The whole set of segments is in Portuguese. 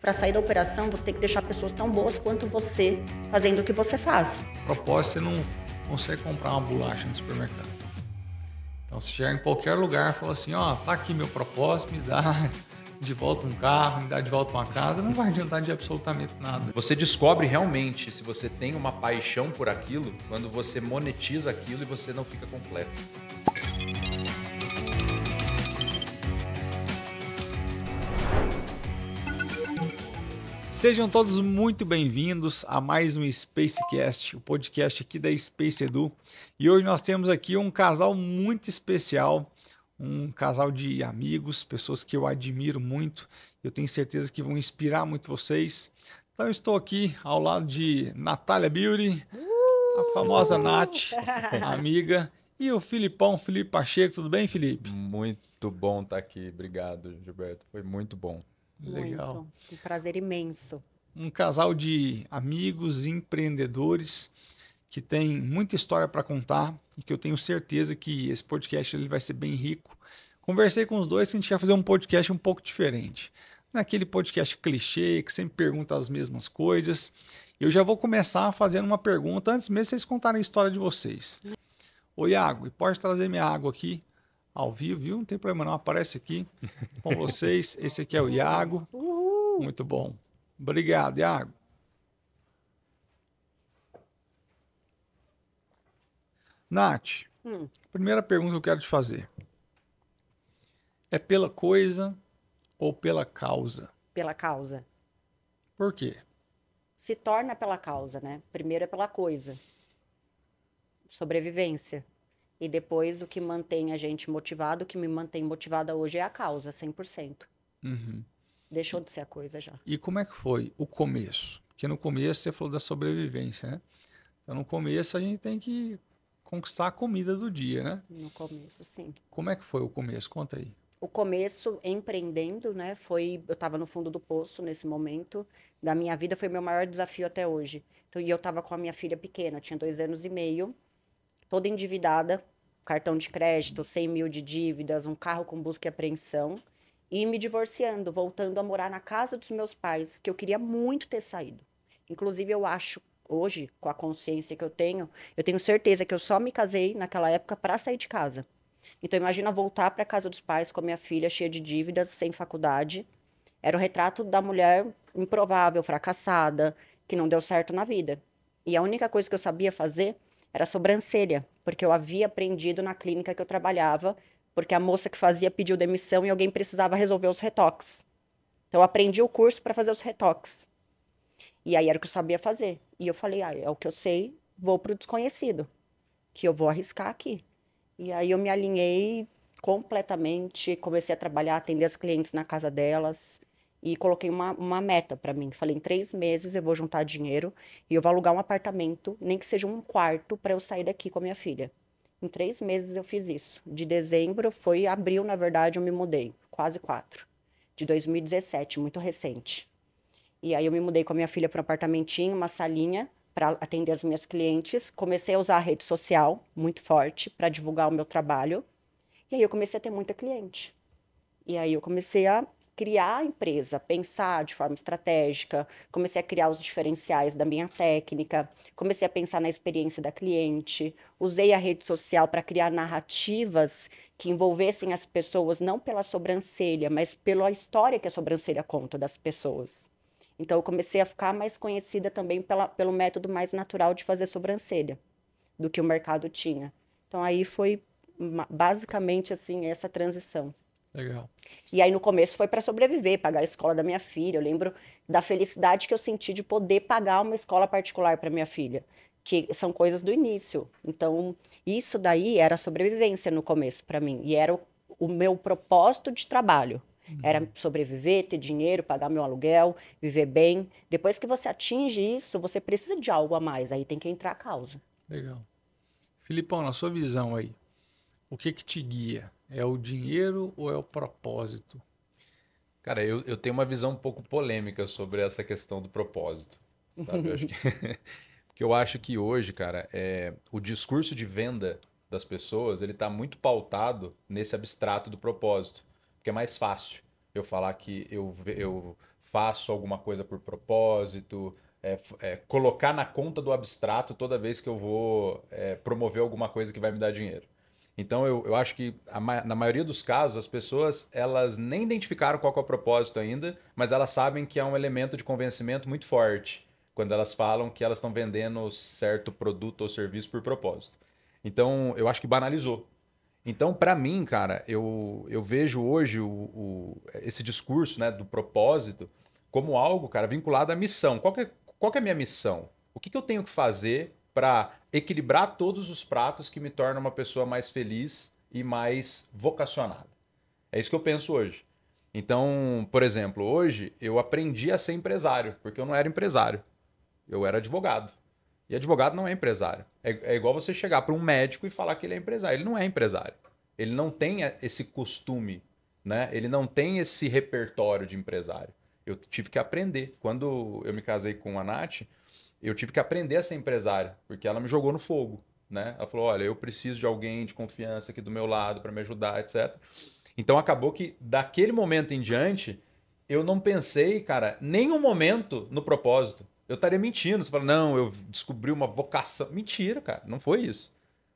Para sair da operação, você tem que deixar pessoas tão boas quanto você fazendo o que você faz. Propósito, você não consegue comprar uma bolacha no supermercado. Então, se chegar em qualquer lugar e falar assim, ó, tá aqui meu propósito, me dá de volta um carro, me dá de volta uma casa, não vai adiantar de absolutamente nada. Você descobre realmente se você tem uma paixão por aquilo quando você monetiza aquilo e você não fica completo. Sejam todos muito bem-vindos a mais um Spacecast, o podcast aqui da Space Edu. E hoje nós temos aqui um casal muito especial, um casal de amigos, pessoas que eu admiro muito. Eu tenho certeza que vão inspirar muito vocês. Então eu estou aqui ao lado de Natália Beauty, a famosa Nath, amiga, e o Filipão, Felipe Pacheco. Tudo bem, Felipe? Muito bom estar aqui. Obrigado, Gilberto. Foi muito bom. Legal. Muito. Um prazer imenso. Um casal de amigos empreendedores que tem muita história para contar e que eu tenho certeza que esse podcast ele vai ser bem rico. Conversei com os dois que a gente ia fazer um podcast um pouco diferente. Não é aquele podcast clichê que sempre pergunta as mesmas coisas. Eu já vou começar fazendo uma pergunta antes mesmo de vocês contarem a história de vocês. Ô Iago, pode trazer minha água aqui ao vivo, viu? Não tem problema não, aparece aqui com vocês. Esse aqui é o Iago. Muito bom. Obrigado, Iago. Nath, primeira pergunta que eu quero te fazer. É pela coisa ou pela causa? Pela causa. Por quê? Se torna pela causa, né? Primeiro é pela coisa. Sobrevivência. E depois o que mantém a gente motivado, o que me mantém motivada hoje é a causa, 100%. Deixou de ser a coisa já. E como é que foi o começo? Porque no começo você falou da sobrevivência, né? Então no começo a gente tem que conquistar a comida do dia, né? No começo, sim. Como é que foi o começo? Conta aí. O começo empreendendo, né? Eu estava no fundo do poço nesse momento da minha vida, foi meu maior desafio até hoje. Então, e eu estava com a minha filha pequena, tinha 2 anos e meio, toda endividada, cartão de crédito, 100 mil de dívidas, um carro com busca e apreensão, e me divorciando, voltando a morar na casa dos meus pais, que eu queria muito ter saído. Inclusive, eu acho, hoje, com a consciência que eu tenho certeza que eu só me casei naquela época para sair de casa. Então, imagina voltar para casa dos pais com a minha filha cheia de dívidas, sem faculdade. Era o retrato da mulher improvável, fracassada, que não deu certo na vida. E a única coisa que eu sabia fazer era sobrancelha, porque eu havia aprendido na clínica que eu trabalhava, porque a moça que fazia pediu demissão e alguém precisava resolver os retoques. Então, eu aprendi o curso para fazer os retoques. E aí era o que eu sabia fazer. E eu falei, é o que eu sei, vou para o desconhecido, que eu vou arriscar aqui. E aí eu me alinhei completamente, comecei a trabalhar, atender as clientes na casa delas e coloquei uma meta para mim. Falei, em 3 meses eu vou juntar dinheiro e eu vou alugar um apartamento, nem que seja um quarto, para eu sair daqui com a minha filha. Em 3 meses eu fiz isso. De dezembro, foi abril, na verdade, eu me mudei. Quase 4. De 2017, muito recente. E aí eu me mudei com a minha filha para um apartamentinho, uma salinha, para atender as minhas clientes. Comecei a usar a rede social muito forte para divulgar o meu trabalho. E aí eu comecei a ter muita cliente. E aí eu comecei a criar a empresa, pensar de forma estratégica, comecei a criar os diferenciais da minha técnica, comecei a pensar na experiência da cliente, usei a rede social para criar narrativas que envolvessem as pessoas não pela sobrancelha, mas pela história que a sobrancelha conta das pessoas. Então, eu comecei a ficar mais conhecida também pelo método mais natural de fazer sobrancelha, do que o mercado tinha. Então, aí foi basicamente assim essa transição. Legal. E aí, no começo, foi para sobreviver, pagar a escola da minha filha. Eu lembro da felicidade que eu senti de poder pagar uma escola particular para minha filha, que são coisas do início. Então, isso daí era sobrevivência no começo para mim, e era o meu propósito de trabalho. Era sobreviver, ter dinheiro, pagar meu aluguel, viver bem. Depois que você atinge isso, você precisa de algo a mais. Aí tem que entrar a causa. Legal. Filipão, na sua visão aí, o que te guia? É o dinheiro ou é o propósito? Cara, eu tenho uma visão um pouco polêmica sobre essa questão do propósito, sabe? Porque eu acho que hoje, cara, o discurso de venda das pessoas, ele tá muito pautado nesse abstrato do propósito. Porque é mais fácil eu falar que eu faço alguma coisa por propósito, colocar na conta do abstrato toda vez que eu vou promover alguma coisa que vai me dar dinheiro. Então eu acho que na maioria dos casos as pessoas elas nem identificaram qual que é o propósito ainda, mas elas sabem que é um elemento de convencimento muito forte quando elas falam que elas estão vendendo certo produto ou serviço por propósito. Então eu acho que banalizou. Então, para mim, cara, eu vejo hoje esse discurso, né, do propósito como algo, cara, vinculado à missão. Qual que é a minha missão? O que eu tenho que fazer para equilibrar todos os pratos que me tornam uma pessoa mais feliz e mais vocacionada? É isso que eu penso hoje. Então, por exemplo, hoje eu aprendi a ser empresário, porque eu não era empresário. Eu era advogado. E advogado não é empresário. É igual você chegar para um médico e falar que ele é empresário. Ele não é empresário. Ele não tem esse costume, né? Ele não tem esse repertório de empresário. Eu tive que aprender. Quando eu me casei com a Nath, eu tive que aprender a ser empresário, porque ela me jogou no fogo, né? Ela falou: olha, eu preciso de alguém de confiança aqui do meu lado para me ajudar, etc. Então acabou que daquele momento em diante, eu não pensei, cara, nenhum momento no propósito. Eu estaria mentindo. Você fala, não, eu descobri uma vocação. Mentira, cara, não foi isso.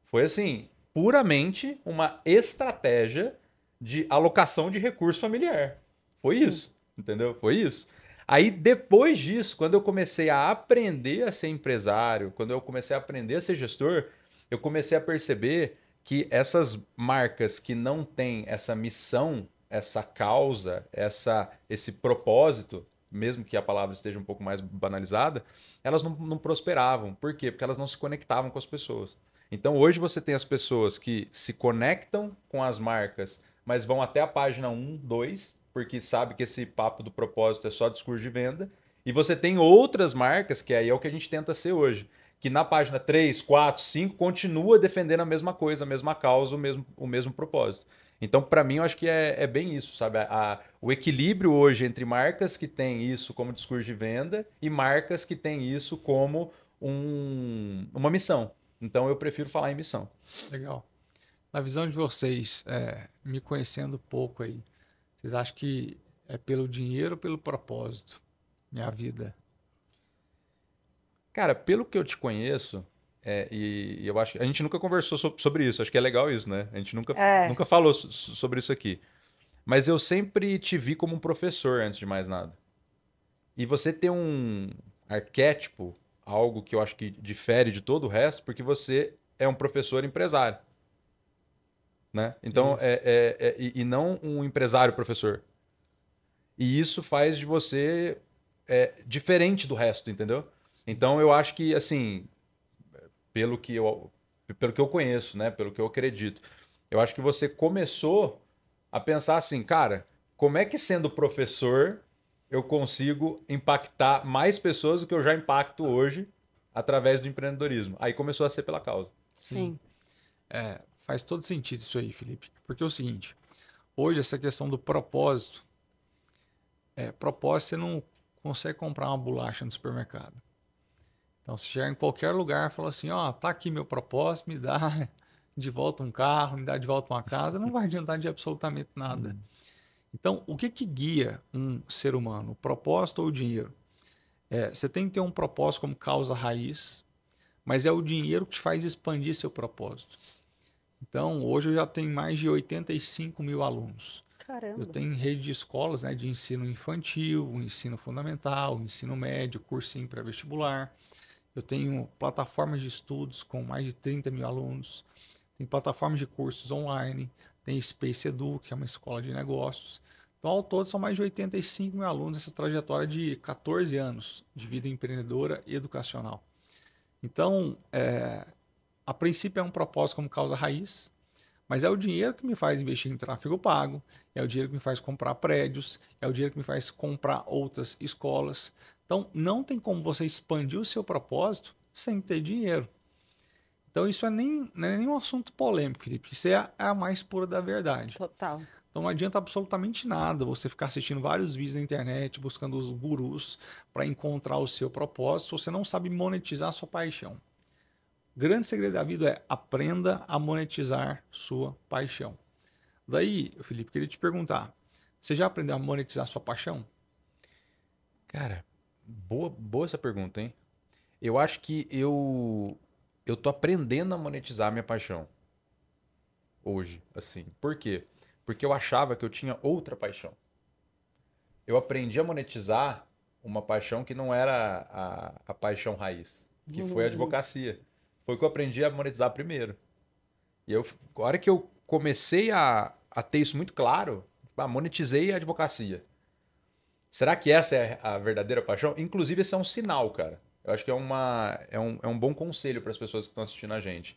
Foi assim, puramente uma estratégia de alocação de recurso familiar. Foi Sim. isso, entendeu? Foi isso. Aí depois disso, quando eu comecei a aprender a ser empresário, quando eu comecei a aprender a ser gestor, eu comecei a perceber que essas marcas que não têm essa missão, essa causa, esse propósito, mesmo que a palavra esteja um pouco mais banalizada, elas não prosperavam. Por quê? Porque elas não se conectavam com as pessoas. Então hoje você tem as pessoas que se conectam com as marcas, mas vão até a página 1, 2, porque sabe que esse papo do propósito é só discurso de venda. E você tem outras marcas, que aí é o que a gente tenta ser hoje, que na página 3, 4, 5 continua defendendo a mesma coisa, a mesma causa, o mesmo propósito. Então, para mim, eu acho que é bem isso, sabe? O equilíbrio hoje entre marcas que têm isso como discurso de venda e marcas que têm isso como uma missão. Então, eu prefiro falar em missão. Legal. Na visão de vocês, me conhecendo pouco aí, vocês acham que é pelo dinheiro ou pelo propósito? Minha vida. Cara, pelo que eu te conheço, e eu acho que a gente nunca conversou sobre isso, acho que é legal isso, né? A gente nunca falou sobre isso aqui. Mas eu sempre te vi como um professor, antes de mais nada. E você tem um arquétipo, algo que eu acho que difere de todo o resto, porque você é um professor empresário. Né? Então, Isso. e não um empresário professor. E isso faz de você diferente do resto, entendeu? Então, eu acho que, assim, pelo que eu conheço, né? Pelo que eu acredito, eu acho que você começou a pensar assim, cara, como é que sendo professor eu consigo impactar mais pessoas do que eu já impacto hoje através do empreendedorismo? Aí começou a ser pela causa. Sim. Faz todo sentido isso aí, Felipe. Porque é o seguinte, hoje essa questão do propósito, propósito você não consegue comprar uma bolacha no supermercado. Então você chega em qualquer lugar e fala assim, ó, tá aqui meu propósito, me dá de volta um carro, me dá de volta uma casa, não vai adiantar de absolutamente nada. Então, o que guia um ser humano? O propósito ou o dinheiro? Você tem que ter um propósito como causa raiz, mas é o dinheiro que te faz expandir seu propósito. Então, hoje eu já tenho mais de 85 mil alunos. Caramba. Eu tenho rede de escolas, né, de ensino infantil, ensino fundamental, ensino médio, cursinho pré-vestibular. Eu tenho plataformas de estudos com mais de 30 mil alunos. Tem plataformas de cursos online. Tem Space Edu, que é uma escola de negócios. Então, ao todo, são mais de 85 mil alunos nessa trajetória de 14 anos de vida empreendedora e educacional. Então, a princípio é um propósito como causa raiz, mas é o dinheiro que me faz investir em tráfego pago, é o dinheiro que me faz comprar prédios, é o dinheiro que me faz comprar outras escolas. Então, não tem como você expandir o seu propósito sem ter dinheiro. Então, isso não é nem um assunto polêmico, Felipe. Isso é a mais pura da verdade. Total. Então, não adianta absolutamente nada você ficar assistindo vários vídeos na internet, buscando os gurus para encontrar o seu propósito, se você não sabe monetizar a sua paixão. O grande segredo da vida é aprenda a monetizar sua paixão. Daí, Felipe, queria te perguntar, você já aprendeu a monetizar sua paixão? Cara, boa essa pergunta, hein? Eu acho que eu tô aprendendo a monetizar a minha paixão hoje, assim. Por quê? Porque eu achava que eu tinha outra paixão. Eu aprendi a monetizar uma paixão que não era a paixão raiz, que foi a advocacia. Foi o que eu aprendi a monetizar primeiro. E eu, a hora que eu comecei a ter isso muito claro, monetizei a advocacia. Será que essa é a verdadeira paixão? Inclusive, esse é um sinal, cara. Eu acho que é um bom conselho para as pessoas que estão assistindo a gente.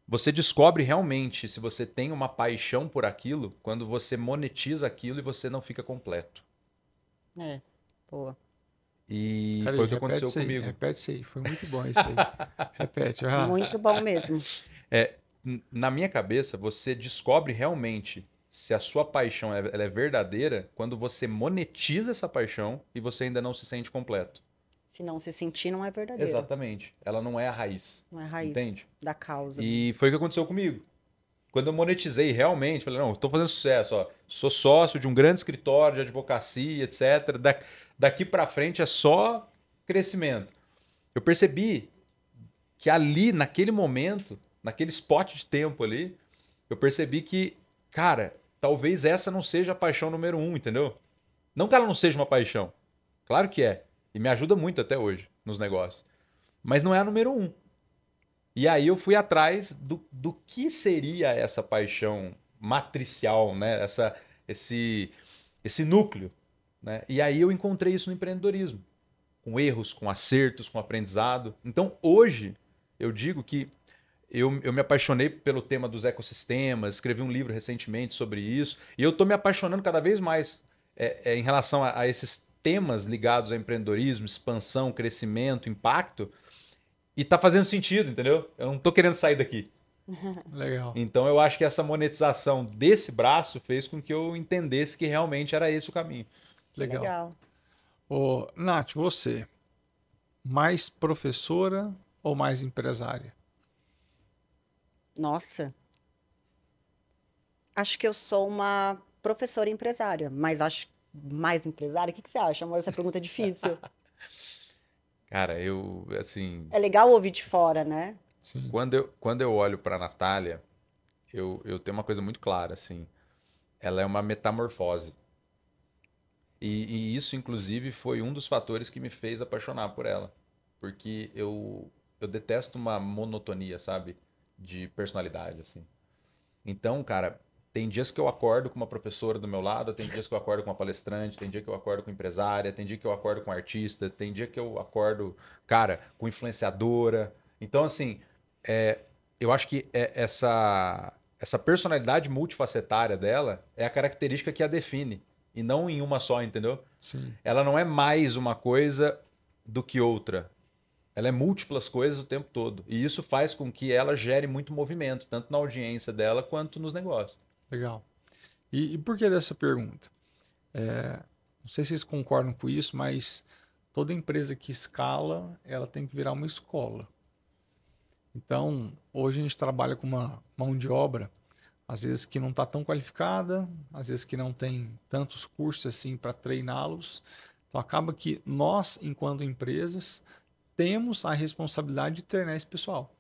Você descobre realmente se você tem uma paixão por aquilo quando você monetiza aquilo e você não fica completo. É, boa. E Peraí, foi o que aconteceu comigo. repete isso aí. Foi muito bom isso aí. Repete. Ah, Muito bom mesmo. É, na minha cabeça, você descobre realmente se a sua paixão ela é verdadeira quando você monetiza essa paixão e você ainda não se sente completo. Se não se sentir, não é verdadeiro. Exatamente. Ela não é a raiz. Não é a raiz Entende? da causa. E foi o que aconteceu comigo. Quando eu monetizei realmente, falei, não, estou fazendo sucesso, ó. Sou sócio de um grande escritório de advocacia, etc. Daqui para frente é só crescimento. Eu percebi que ali, naquele momento, naquele spot de tempo ali, eu percebi que, cara, talvez essa não seja a paixão número um, entendeu? Não que ela não seja uma paixão. Claro que é. E me ajuda muito até hoje nos negócios. Mas não é a número um. E aí eu fui atrás do que seria essa paixão matricial, né? Esse núcleo. Né? E aí eu encontrei isso no empreendedorismo. Com erros, com acertos, com aprendizado. Então hoje eu digo que eu me apaixonei pelo tema dos ecossistemas, escrevi um livro recentemente sobre isso, e eu estou me apaixonando cada vez mais em relação a esses temas ligados ao empreendedorismo, expansão, crescimento, impacto, e está fazendo sentido, entendeu? Eu não estou querendo sair daqui. legal. Então eu acho que essa monetização desse braço fez com que eu entendesse que realmente era esse o caminho. Que Legal. legal. Ô, Nath, você, mais professora ou mais empresária? Nossa. Acho que eu sou uma professora empresária, mas acho mais empresária? O que você acha, amor? Essa pergunta é difícil. Cara, eu, assim, É legal ouvir de fora, né? Sim. quando eu olho para a Natália, eu tenho uma coisa muito clara, assim, ela é uma metamorfose. E isso, inclusive, foi um dos fatores que me fez apaixonar por ela. Porque eu detesto uma monotonia, sabe? De personalidade, assim. Então, cara, tem dias que eu acordo com uma professora do meu lado, tem dias que eu acordo com uma palestrante, tem dia que eu acordo com empresária, tem dia que eu acordo com artista, tem dia que eu acordo, cara, com influenciadora. Então, assim, eu acho que essa personalidade multifacetária dela é a característica que a define. E não em uma só, entendeu? Sim. Ela não é mais uma coisa do que outra. Ela é múltiplas coisas o tempo todo. E isso faz com que ela gere muito movimento, tanto na audiência dela quanto nos negócios. Legal. E por que dessa pergunta? Não sei se vocês concordam com isso, mas toda empresa que escala, ela tem que virar uma escola. Então, hoje a gente trabalha com uma mão de obra, às vezes que não está tão qualificada, às vezes que não tem tantos cursos assim para treiná-los. Então, acaba que nós, enquanto empresas, temos a responsabilidade de treinar esse pessoal.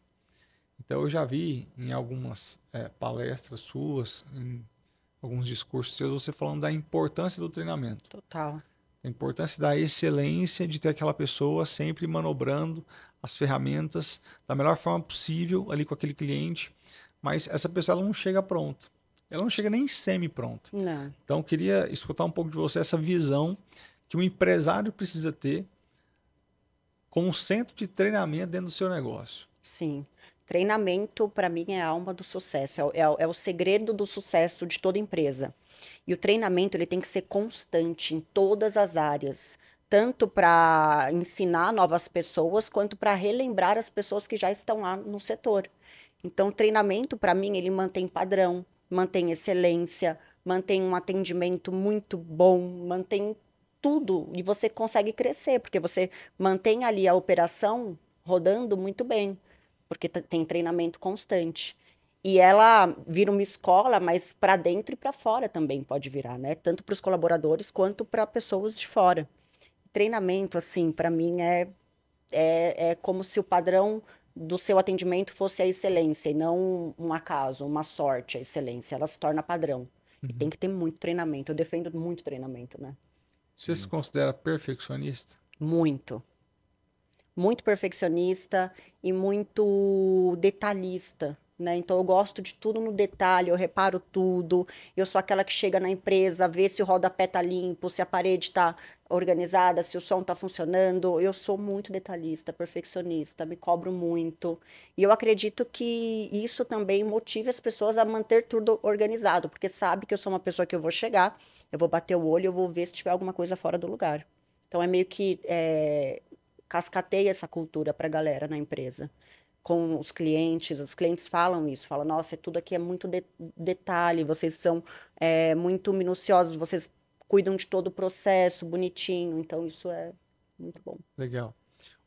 Então, eu já vi em algumas palestras suas, em alguns discursos seus, você falando da importância do treinamento. Total. A importância da excelência de ter aquela pessoa sempre manobrando as ferramentas da melhor forma possível ali com aquele cliente, mas essa pessoa ela não chega pronta. Ela não chega nem semi-pronta. Não. Então, eu queria escutar um pouco de você essa visão que um empresário precisa ter como centro de treinamento dentro do seu negócio. Sim. Treinamento, para mim, é a alma do sucesso. É o segredo do sucesso de toda empresa. E o treinamento ele tem que ser constante em todas as áreas, tanto para ensinar novas pessoas, quanto para relembrar as pessoas que já estão lá no setor. Então, o treinamento, para mim, ele mantém padrão, mantém excelência, mantém um atendimento muito bom, mantém tudo. E você consegue crescer, porque você mantém ali a operação rodando muito bem, porque tem treinamento constante. E ela vira uma escola, mas para dentro e para fora também pode virar, né? Tanto para os colaboradores quanto para pessoas de fora. treinamento, assim, para mim é como se o padrão do seu atendimento fosse a excelência e não um acaso, uma sorte, a excelência. Ela se torna padrão. E tem que ter muito treinamento. Eu defendo muito treinamento, né? Você se considera perfeccionista? Muito. Muito perfeccionista e muito detalhista, né? Então eu gosto de tudo no detalhe, eu reparo tudo. Eu sou aquela que chega na empresa, vê se o rodapé tá limpo, se a parede tá organizada, se o som tá funcionando. Eu sou muito detalhista, perfeccionista, me cobro muito. E eu acredito que isso também motive as pessoas a manter tudo organizado, porque sabe que eu sou uma pessoa que eu vou chegar, eu vou bater o olho, eu vou ver se tiver alguma coisa fora do lugar. Então é meio que cascateia essa cultura para a galera na empresa. Com os clientes falam isso, falam, nossa, tudo aqui é muito detalhe, vocês são muito minuciosos, vocês cuidam de todo o processo, bonitinho, então isso é muito bom. Legal.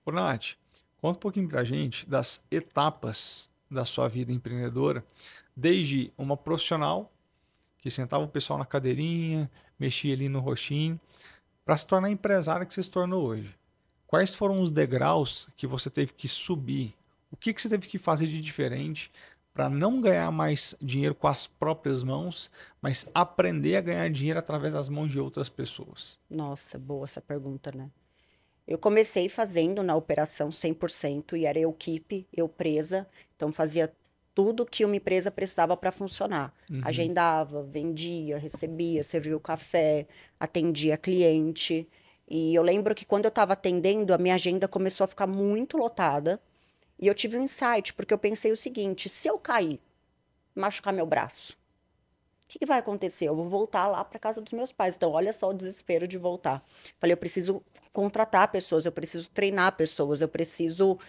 Ô, Nath, conta um pouquinho pra gente das etapas da sua vida empreendedora, desde uma profissional que sentava o pessoal na cadeirinha, mexia ali no roxinho, para se tornar empresária que você se tornou hoje. Quais foram os degraus que você teve que subir? O que você teve que fazer de diferente para não ganhar mais dinheiro com as próprias mãos, mas aprender a ganhar dinheiro através das mãos de outras pessoas? Nossa, boa essa pergunta, né? Eu comecei fazendo na operação 100% e era eu equipe, eu presa, então fazia tudo que uma empresa precisava para funcionar. Agendava, vendia, recebia, servia o café, atendia cliente. E eu lembro que quando eu estava atendendo, a minha agenda começou a ficar muito lotada. E eu tive um insight, porque eu pensei o seguinte: se eu cair, machucar meu braço, o que vai acontecer? Eu vou voltar lá para casa dos meus pais. Então, olha só o desespero de voltar. Falei, eu preciso contratar pessoas, eu preciso treinar pessoas, eu preciso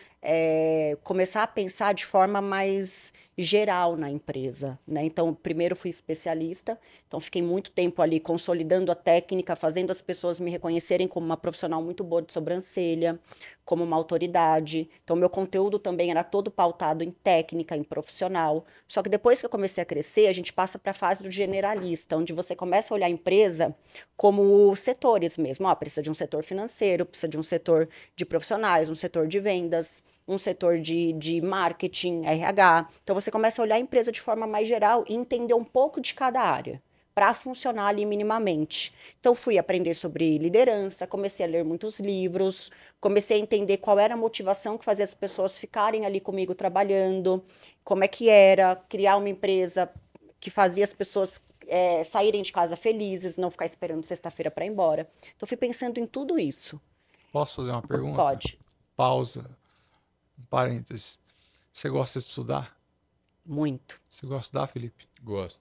começar a pensar de forma mais geral na empresa, né? Então, primeiro fui especialista, então fiquei muito tempo ali consolidando a técnica, fazendo as pessoas me reconhecerem como uma profissional muito boa de sobrancelha, como uma autoridade. Então, meu conteúdo também era todo pautado em técnica, em profissional. Só que depois que eu comecei a crescer, a gente passa para a fase do generalista, onde você começa a olhar a empresa como setores mesmo. Ó, precisa de um setor financeiro, precisa de um setor de profissionais, um setor de vendas, um setor de marketing, RH. Então, você começa a olhar a empresa de forma mais geral e entender um pouco de cada área para funcionar ali minimamente. Então, fui aprender sobre liderança, comecei a ler muitos livros, comecei a entender qual era a motivação que fazia as pessoas ficarem ali comigo trabalhando, como é que era criar uma empresa que fazia as pessoas saírem de casa felizes, não ficar esperando sexta-feira para ir embora. Então, fui pensando em tudo isso. Posso fazer uma pergunta? Pode. Pausa. Um parênteses. Você gosta de estudar? Muito. Você gosta de estudar, Felipe? Gosto.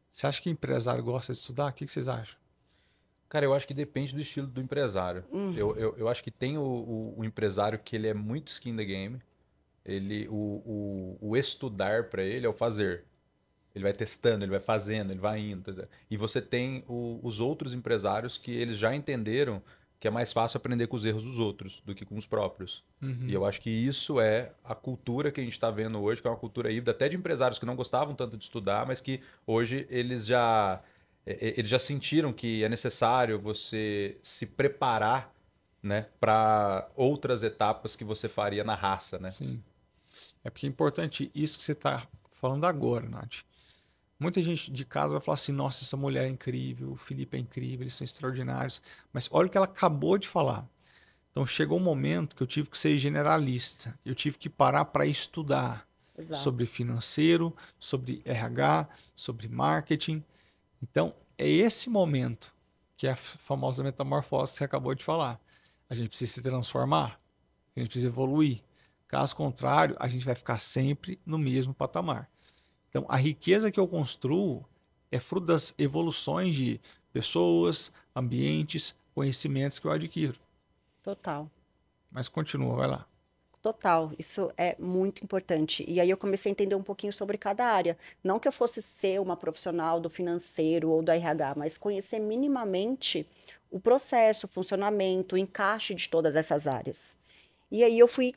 Você acha que empresário gosta de estudar? O que vocês acham? Cara, eu acho que depende do estilo do empresário. Eu acho que tem o empresário que ele é muito skin in the game. O estudar para ele é o fazer. Ele vai testando, ele vai fazendo, ele vai indo. E você tem os outros empresários que eles já entenderam que é mais fácil aprender com os erros dos outros do que com os próprios. E eu acho que isso é a cultura que a gente está vendo hoje, que é uma cultura híbrida, até de empresários que não gostavam tanto de estudar, mas que hoje eles já sentiram que é necessário você se preparar, né, para outras etapas que você faria na raça, né? Sim. É porque é importante isso que você está falando agora, Nath. Muita gente de casa vai falar assim, nossa, essa mulher é incrível, o Felipe é incrível, eles são extraordinários. Mas olha o que ela acabou de falar. Então chegou um momento que eu tive que ser generalista. Eu tive que parar para estudar Exato. sobre financeiro, sobre RH, sobre marketing. Então é esse momento que é a famosa metamorfose que você acabou de falar. A gente precisa se transformar, a gente precisa evoluir. Caso contrário, a gente vai ficar sempre no mesmo patamar. Então, a riqueza que eu construo é fruto das evoluções de pessoas, ambientes, conhecimentos que eu adquiro. Total. Mas continua, vai lá. Total, isso é muito importante. E aí eu comecei a entender um pouquinho sobre cada área. Não que eu fosse ser uma profissional do financeiro ou do RH, mas conhecer minimamente o processo, o funcionamento, o encaixe de todas essas áreas. E aí eu fui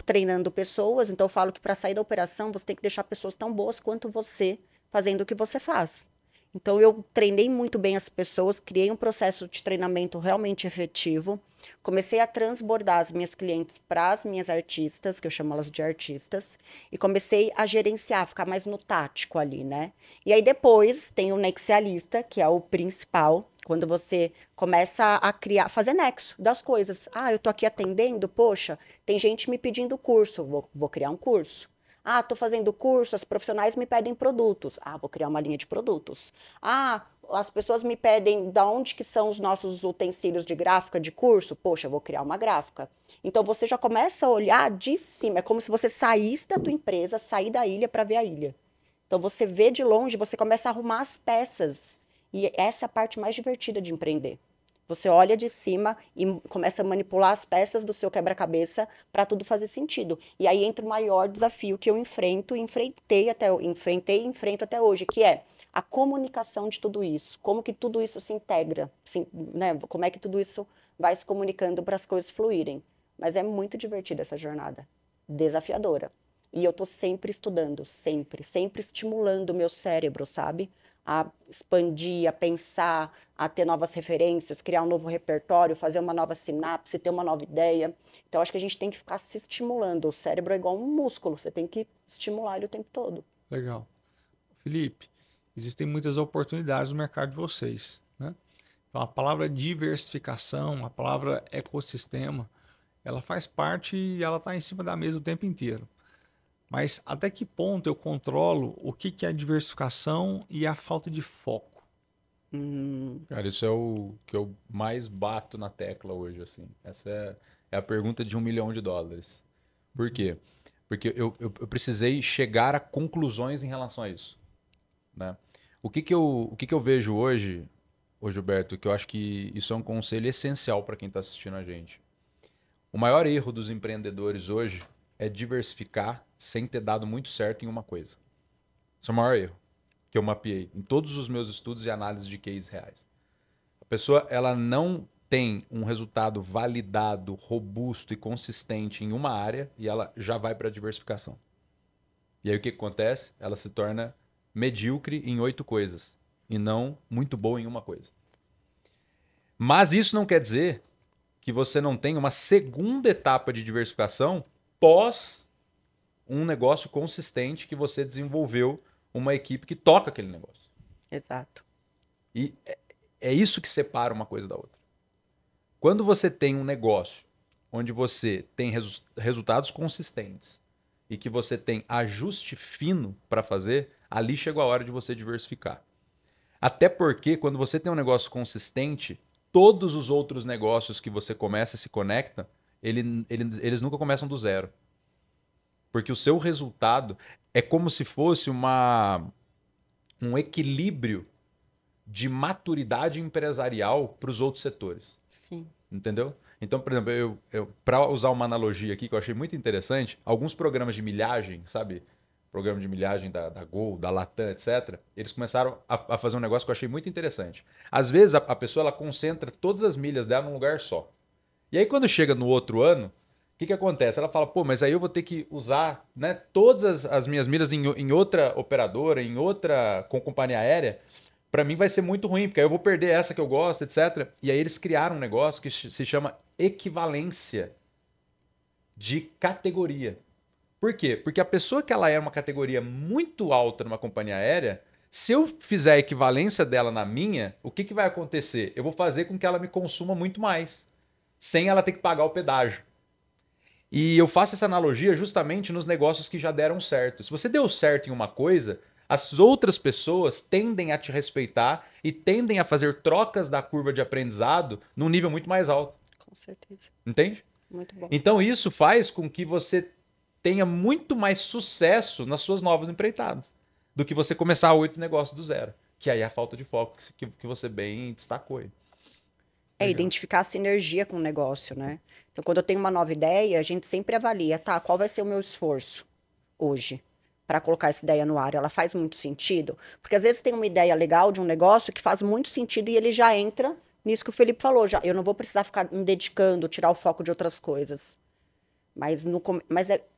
treinando pessoas. Então eu falo que para sair da operação você tem que deixar pessoas tão boas quanto você fazendo o que você faz. Então, eu treinei muito bem as pessoas, criei um processo de treinamento realmente efetivo. Comecei a transbordar as minhas clientes para as minhas artistas, que eu chamo elas de artistas, e comecei a gerenciar, ficar mais no tático ali, né? E aí depois tem o nexialista, que é o principal, quando você começa a criar, fazer nexo das coisas. Ah, eu tô aqui atendendo, poxa, tem gente me pedindo curso, vou criar um curso. Ah, estou fazendo curso, as profissionais me pedem produtos. Ah, vou criar uma linha de produtos. Ah, as pessoas me pedem de onde que são os nossos utensílios de gráfica de curso. Poxa, eu vou criar uma gráfica. Então você já começa a olhar de cima. É como se você saísse da tua empresa, sair da ilha para ver a ilha. Então você vê de longe, você começa a arrumar as peças. E essa é a parte mais divertida de empreender. Você olha de cima e começa a manipular as peças do seu quebra-cabeça para tudo fazer sentido. E aí entra o maior desafio que eu enfrento, enfrentei e enfrento até hoje, que é a comunicação de tudo isso. Como que tudo isso se integra, né? Como é que tudo isso vai se comunicando para as coisas fluírem. Mas é muito divertida essa jornada, desafiadora. E eu tô sempre estudando, sempre estimulando o meu cérebro, sabe? A expandir, a pensar, a ter novas referências, criar um novo repertório, fazer uma nova sinapse, ter uma nova ideia. Então, acho que a gente tem que ficar se estimulando. O cérebro é igual um músculo, você tem que estimular ele o tempo todo. Legal. Felipe, existem muitas oportunidades no mercado de vocês, né? Então, a palavra diversificação, a palavra ecossistema, ela faz parte e ela está em cima da mesa o tempo inteiro. Mas até que ponto eu controlo o que é a diversificação e a falta de foco? Cara, isso é o que eu mais bato na tecla hoje, assim. Essa é a pergunta de $1 milhão. Por quê? Porque eu precisei chegar a conclusões em relação a isso, né? O que que eu vejo hoje, ô Gilberto, que eu acho que isso é um conselho essencial para quem está assistindo a gente. O maior erro dos empreendedores hoje é diversificar sem ter dado muito certo em uma coisa. Esse é o maior erro que eu mapeei em todos os meus estudos e análises de cases reais. A pessoa, ela não tem um resultado validado, robusto e consistente em uma área e ela já vai para a diversificação. E aí o que acontece? Ela se torna medíocre em 8 coisas e não muito boa em uma coisa. Mas isso não quer dizer que você não tem uma segunda etapa de diversificação pós um negócio consistente que você desenvolveu uma equipe que toca aquele negócio. Exato. E é isso que separa uma coisa da outra. Quando você tem um negócio onde você tem resultados consistentes e que você tem ajuste fino para fazer, ali chegou a hora de você diversificar. Até porque quando você tem um negócio consistente, todos os outros negócios que você começa e se conecta, eles nunca começam do zero. Porque o seu resultado é como se fosse um equilíbrio de maturidade empresarial para os outros setores. Sim. Entendeu? Então, por exemplo, para usar uma analogia aqui que eu achei muito interessante, alguns programas de milhagem, sabe? Programa de milhagem da Gol, da Latam, etc. Eles começaram a fazer um negócio que eu achei muito interessante. Às vezes a pessoa ela concentra todas as milhas dela num lugar só. E aí quando chega no outro ano, o que acontece? Ela fala, pô, mas aí eu vou ter que usar, né, todas as minhas milhas em outra operadora, com companhia aérea. Para mim vai ser muito ruim, porque aí eu vou perder essa que eu gosto, etc. E aí eles criaram um negócio que se chama equivalência de categoria. Por quê? Porque a pessoa que ela é uma categoria muito alta numa companhia aérea, se eu fizer a equivalência dela na minha, o que vai acontecer? Eu vou fazer com que ela me consuma muito mais, sem ela ter que pagar o pedágio. E eu faço essa analogia justamente nos negócios que já deram certo. Se você deu certo em uma coisa, as outras pessoas tendem a te respeitar e tendem a fazer trocas da curva de aprendizado num nível muito mais alto. Com certeza. Entende? Muito bom. Então isso faz com que você tenha muito mais sucesso nas suas novas empreitadas do que você começar 8 negócios do zero. Que aí é a falta de foco que você bem destacou aí. É identificar a sinergia com o negócio, né? Então, quando eu tenho uma nova ideia, a gente sempre avalia, tá, qual vai ser o meu esforço hoje para colocar essa ideia no ar? Ela faz muito sentido? Porque às vezes tem uma ideia legal de um negócio que faz muito sentido e ele já entra nisso que o Felipe falou, já, eu não vou precisar ficar me dedicando, tirar o foco de outras coisas. Mas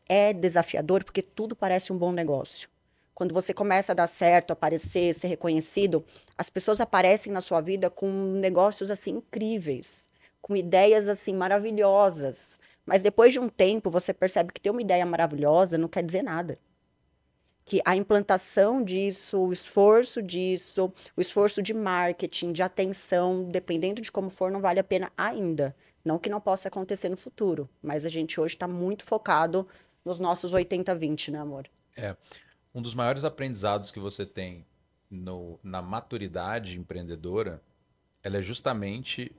é desafiador porque tudo parece um bom negócio. Quando você começa a dar certo, aparecer, ser reconhecido, as pessoas aparecem na sua vida com negócios assim incríveis, com ideias assim maravilhosas. Mas depois de um tempo, você percebe que ter uma ideia maravilhosa não quer dizer nada. Que a implantação disso, o esforço de marketing, de atenção, dependendo de como for, não vale a pena ainda. Não que não possa acontecer no futuro, mas a gente hoje está muito focado nos nossos 80-20, né, amor? É, um dos maiores aprendizados que você tem na maturidade empreendedora, ela é justamente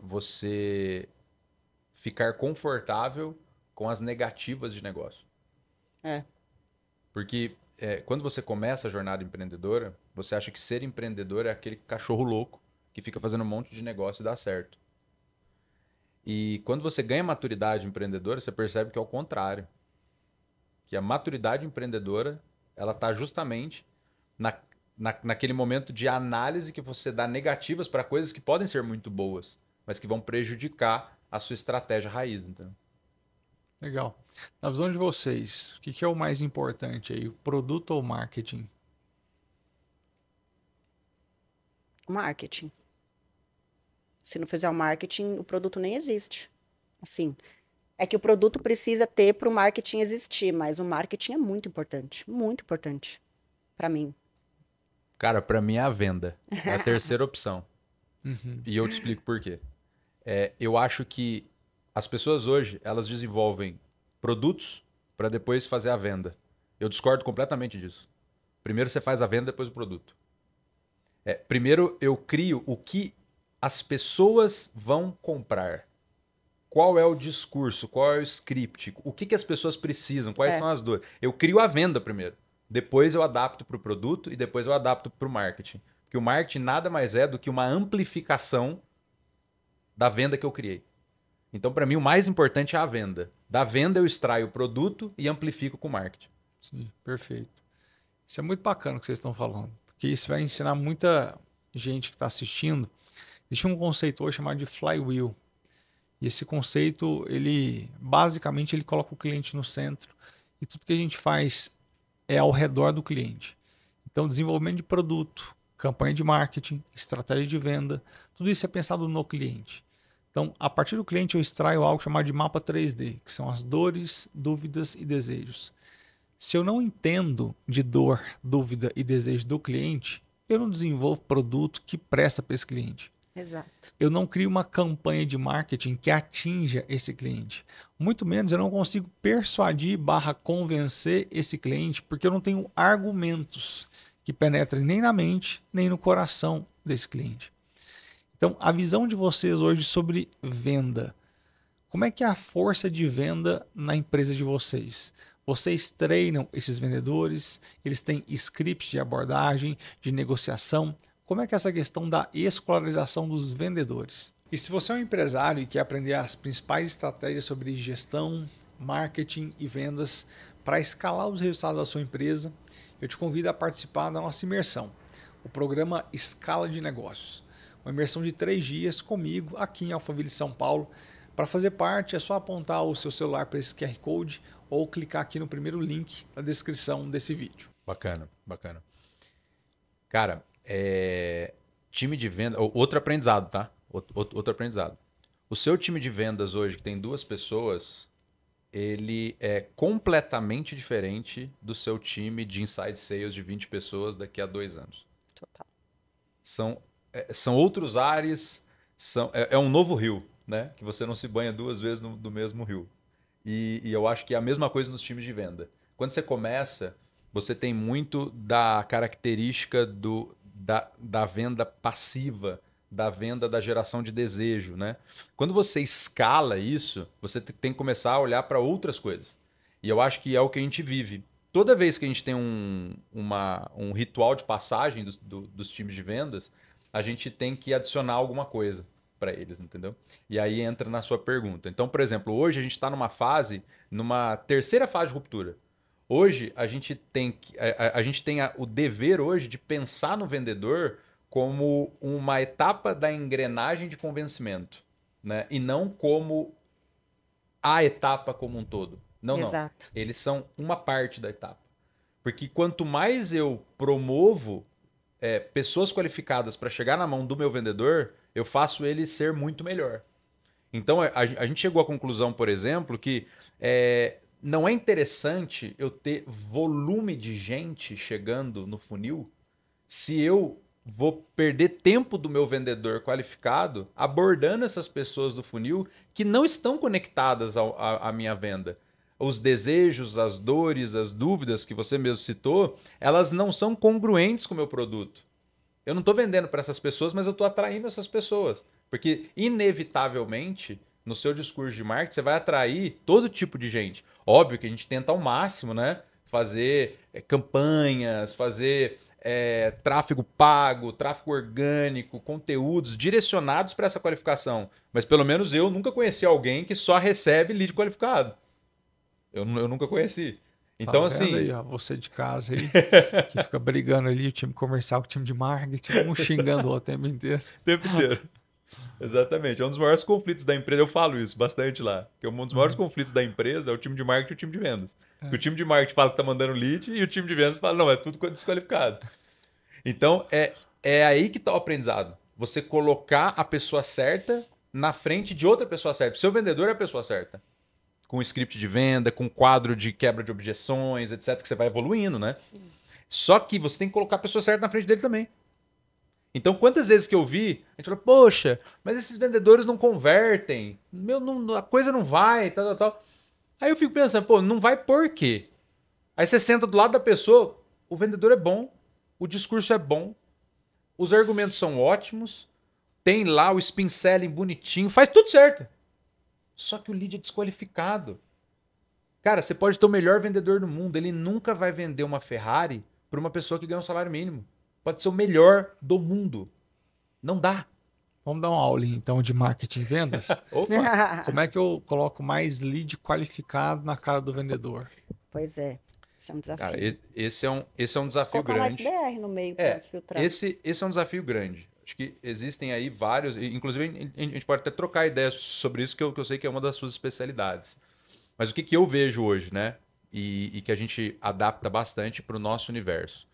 você ficar confortável com as negativas de negócio. É, Porque quando você começa a jornada empreendedora, você acha que ser empreendedor é aquele cachorro louco que fica fazendo um monte de negócio e dá certo. E quando você ganha maturidade empreendedora, você percebe que é o contrário. Que a maturidade empreendedora, ela está justamente naquele momento de análise que você dá negativas para coisas que podem ser muito boas, mas que vão prejudicar a sua estratégia raiz. Então. Legal. Na visão de vocês, o que é o mais importante aí, o produto ou o marketing? marketing. Se não fizer o marketing, o produto nem existe. Assim, é que o produto precisa ter para o marketing existir, mas o marketing é muito importante para mim. Cara, para mim é a venda. É a terceira opção. Uhum. E eu te explico por quê. Eu acho que as pessoas hoje, elas desenvolvem produtos para depois fazer a venda. Eu discordo completamente disso. Primeiro você faz a venda, depois o produto. Primeiro eu crio o que as pessoas vão comprar. Qual é o discurso? Qual é o script? O que as pessoas precisam? Quais são as dores? Eu crio a venda primeiro. Depois eu adapto para o produto e depois eu adapto para o marketing. Porque o marketing nada mais é do que uma amplificação da venda que eu criei. Então, para mim, o mais importante é a venda. Da venda eu extraio o produto e amplifico com o marketing. Sim, perfeito. Isso é muito bacana o que vocês estão falando, porque isso vai ensinar muita gente que está assistindo. Existe um conceito hoje chamado de flywheel. E esse conceito, basicamente, ele coloca o cliente no centro e tudo que a gente faz é ao redor do cliente. Então, desenvolvimento de produto, campanha de marketing, estratégia de venda, tudo isso é pensado no cliente. Então, a partir do cliente, eu extraio algo chamado de mapa 3D, que são as dores, dúvidas e desejos. Se eu não entendo de dor, dúvida e desejo do cliente, eu não desenvolvo produto que presta para esse cliente. Exato. Eu não crio uma campanha de marketing que atinja esse cliente. Muito menos eu não consigo persuadir / convencer esse cliente, porque eu não tenho argumentos que penetrem nem na mente, nem no coração desse cliente. Então, a visão de vocês hoje sobre venda. Como é que é a força de venda na empresa de vocês? Vocês treinam esses vendedores? Eles têm scripts de abordagem, de negociação? Como é que é essa questão da escolarização dos vendedores? E se você é um empresário e quer aprender as principais estratégias sobre gestão, marketing e vendas para escalar os resultados da sua empresa, eu te convido a participar da nossa imersão, o programa Escala de Negócios. Uma imersão de 3 dias comigo aqui em Alphaville, São Paulo. Para fazer parte é só apontar o seu celular para esse QR Code ou clicar aqui no primeiro link na descrição desse vídeo. Bacana, bacana. Cara, time de venda... Outro aprendizado, tá? Outro aprendizado. O seu time de vendas hoje, que tem 2 pessoas, ele é completamente diferente do seu time de inside sales de 20 pessoas daqui a 2 anos. Total. São outros ares, é um novo rio, né? Que você não se banha 2 vezes do mesmo rio. E eu acho que é a mesma coisa nos times de venda. Quando você começa, você tem muito da característica da venda passiva, da venda da geração de desejo, né? Quando você escala isso, você tem que começar a olhar para outras coisas. E eu acho que é o que a gente vive. Toda vez que a gente tem um ritual de passagem dos times de vendas, a gente tem que adicionar alguma coisa para eles, entendeu? E aí entra na sua pergunta. Então, por exemplo, hoje a gente está numa terceira fase de ruptura. Hoje a gente tem o dever hoje de pensar no vendedor como uma etapa da engrenagem de convencimento, né? E não como a etapa como um todo. Não. Exato. Eles são uma parte da etapa. Porque quanto mais eu promovo pessoas qualificadas para chegar na mão do meu vendedor, eu faço ele ser muito melhor. Então, a gente chegou à conclusão, por exemplo, que não é interessante eu ter volume de gente chegando no funil se eu vou perder tempo do meu vendedor qualificado abordando essas pessoas do funil que não estão conectadas à minha venda. Os desejos, as dores, as dúvidas que você mesmo citou, elas não são congruentes com o meu produto. Eu não estou vendendo para essas pessoas, mas eu estou atraindo essas pessoas. Porque, inevitavelmente, no seu discurso de marketing, você vai atrair todo tipo de gente. Óbvio que a gente tenta ao máximo, né? Fazer campanhas, fazer tráfego pago, tráfego orgânico, conteúdos direcionados para essa qualificação. Mas pelo menos eu nunca conheci alguém que só recebe lead qualificado. Eu nunca conheci. Então, Tá assim. vendo aí, ó, você de casa aí, que fica brigando ali, o time comercial com o time de marketing, um xingando o tempo inteiro. O tempo inteiro. Exatamente. É um dos maiores conflitos da empresa. Eu falo isso bastante lá. Que um dos maiores conflitos da empresa é o time de marketing e o time de vendas. O time de marketing fala que tá mandando lead e o time de vendas fala, não, é tudo desqualificado. Então, é aí que tá o aprendizado. Você colocar a pessoa certa na frente de outra pessoa certa. O seu vendedor é a pessoa certa. Com script de venda, com quadro de quebra de objeções, etc., que você vai evoluindo, né? Sim. Só que você tem que colocar a pessoa certa na frente dele também. Então, quantas vezes que eu vi, a gente falou, poxa, mas esses vendedores não convertem, a coisa não vai, tal. Aí eu fico pensando, pô, não vai por quê? Aí você senta do lado da pessoa, o vendedor é bom, o discurso é bom, os argumentos são ótimos, tem lá o spin selling bonitinho, faz tudo certo. Só que o lead é desqualificado. Cara, você pode ter o melhor vendedor do mundo, ele nunca vai vender uma Ferrari para uma pessoa que ganha um salário mínimo. Pode ser o melhor do mundo. Não dá. Vamos dar uma aula então de marketing e vendas? Opa! Como é que eu coloco mais lead qualificado na cara do vendedor? Pois é, esse é um desafio. Cara, esse é um desafio grande. Mais DR no meio para filtrar. Esse é um desafio grande. Acho que existem aí vários, inclusive a gente pode até trocar ideias sobre isso, que eu sei que é uma das suas especialidades. Mas o que eu vejo hoje, né? E que a gente adapta bastante para o nosso universo.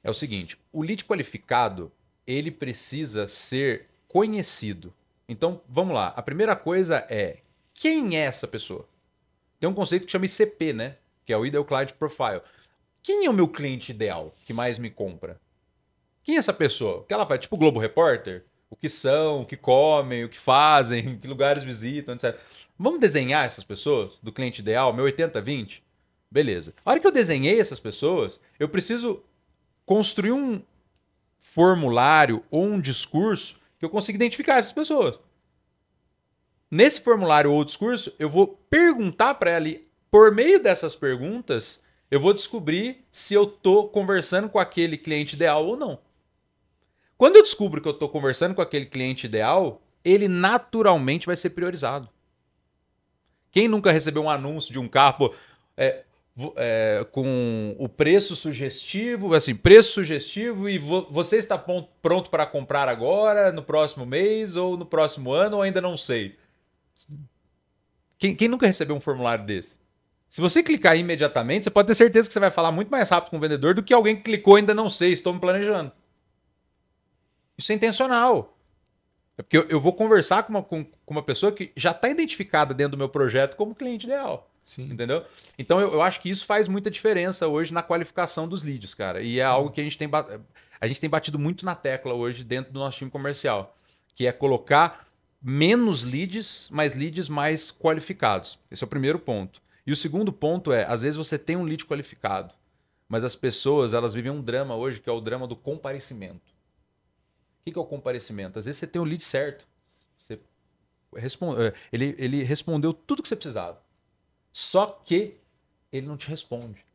É o seguinte, o lead qualificado, ele precisa ser conhecido. Então, vamos lá. A primeira coisa é, quem é essa pessoa? Tem um conceito que chama ICP, né? Que é o Ideal Client Profile. Quem é o meu cliente ideal que mais me compra? Quem é essa pessoa? O que ela faz? Tipo o Globo Repórter? O que são, o que comem, o que fazem, que lugares visitam, etc. Vamos desenhar essas pessoas do cliente ideal, meu 80-20? Beleza. A hora que eu desenhei essas pessoas, eu preciso construir um formulário ou um discurso que eu consiga identificar essas pessoas. Nesse formulário ou discurso, eu vou perguntar para ela, por meio dessas perguntas, eu vou descobrir se eu estou conversando com aquele cliente ideal ou não. Quando eu descubro que eu estou conversando com aquele cliente ideal, ele naturalmente vai ser priorizado. Quem nunca recebeu um anúncio de um carro com o preço sugestivo, assim, preço sugestivo e você está pronto para comprar agora, no próximo mês ou no próximo ano, ou ainda não sei? Quem nunca recebeu um formulário desse? Se você clicar imediatamente, você pode ter certeza que você vai falar muito mais rápido com o vendedor do que alguém que clicou ainda não sei, estou me planejando. Isso é intencional. É porque eu vou conversar com uma pessoa que já está identificada dentro do meu projeto como cliente ideal. Sim. Entendeu? Então eu acho que isso faz muita diferença hoje na qualificação dos leads, cara. E é algo que a gente tem batido muito na tecla hoje dentro do nosso time comercial, que é colocar menos leads, mas leads mais qualificados. Esse é o primeiro ponto. E o segundo ponto é, às vezes você tem um lead qualificado, mas as pessoas, elas vivem um drama hoje, que é o drama do comparecimento. O que é o comparecimento? Às vezes você tem o lead certo. Ele respondeu tudo que você precisava. Só que ele não te responde.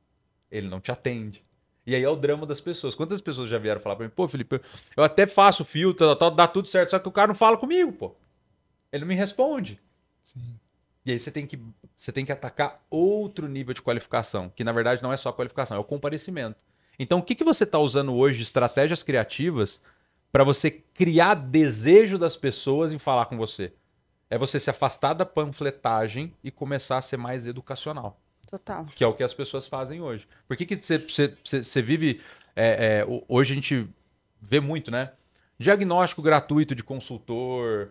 Ele não te atende. E aí é o drama das pessoas. Quantas pessoas já vieram falar pra mim, pô, Felipe, eu até faço filtro, dá tudo certo, só que o cara não fala comigo, pô. Ele não me responde. Sim. E aí você tem que atacar outro nível de qualificação, que na verdade não é só a qualificação, é o comparecimento. Então o que você está usando hoje de estratégias criativas para você criar desejo das pessoas em falar com você? É você se afastar da panfletagem e começar a ser mais educacional. Total. Que é o que as pessoas fazem hoje. Por que você vive... hoje a gente vê muito, né? Diagnóstico gratuito de consultor,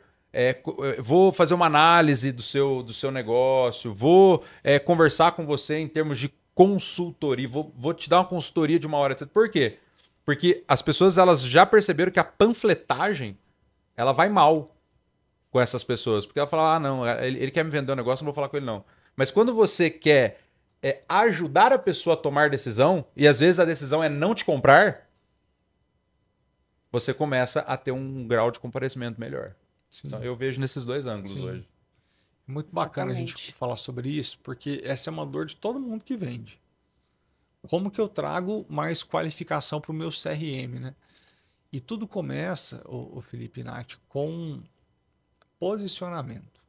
vou fazer uma análise do seu negócio, vou conversar com você em termos de consultoria, vou te dar uma consultoria de 1 hora. Por quê? Porque as pessoas elas já perceberam que a panfletagem ela vai mal com essas pessoas. Porque ela fala, não, ele quer me vender um negócio, não vou falar com ele não. Mas quando você quer ajudar a pessoa a tomar decisão, e às vezes a decisão é não te comprar, você começa a ter um grau de comparecimento melhor. Então, eu vejo nesses 2 ângulos hoje. Muito bacana a gente falar sobre isso, porque essa é uma dor de todo mundo que vende. Como que eu trago mais qualificação para o meu CRM, né? E tudo começa, o Felipe e Nath, com posicionamento.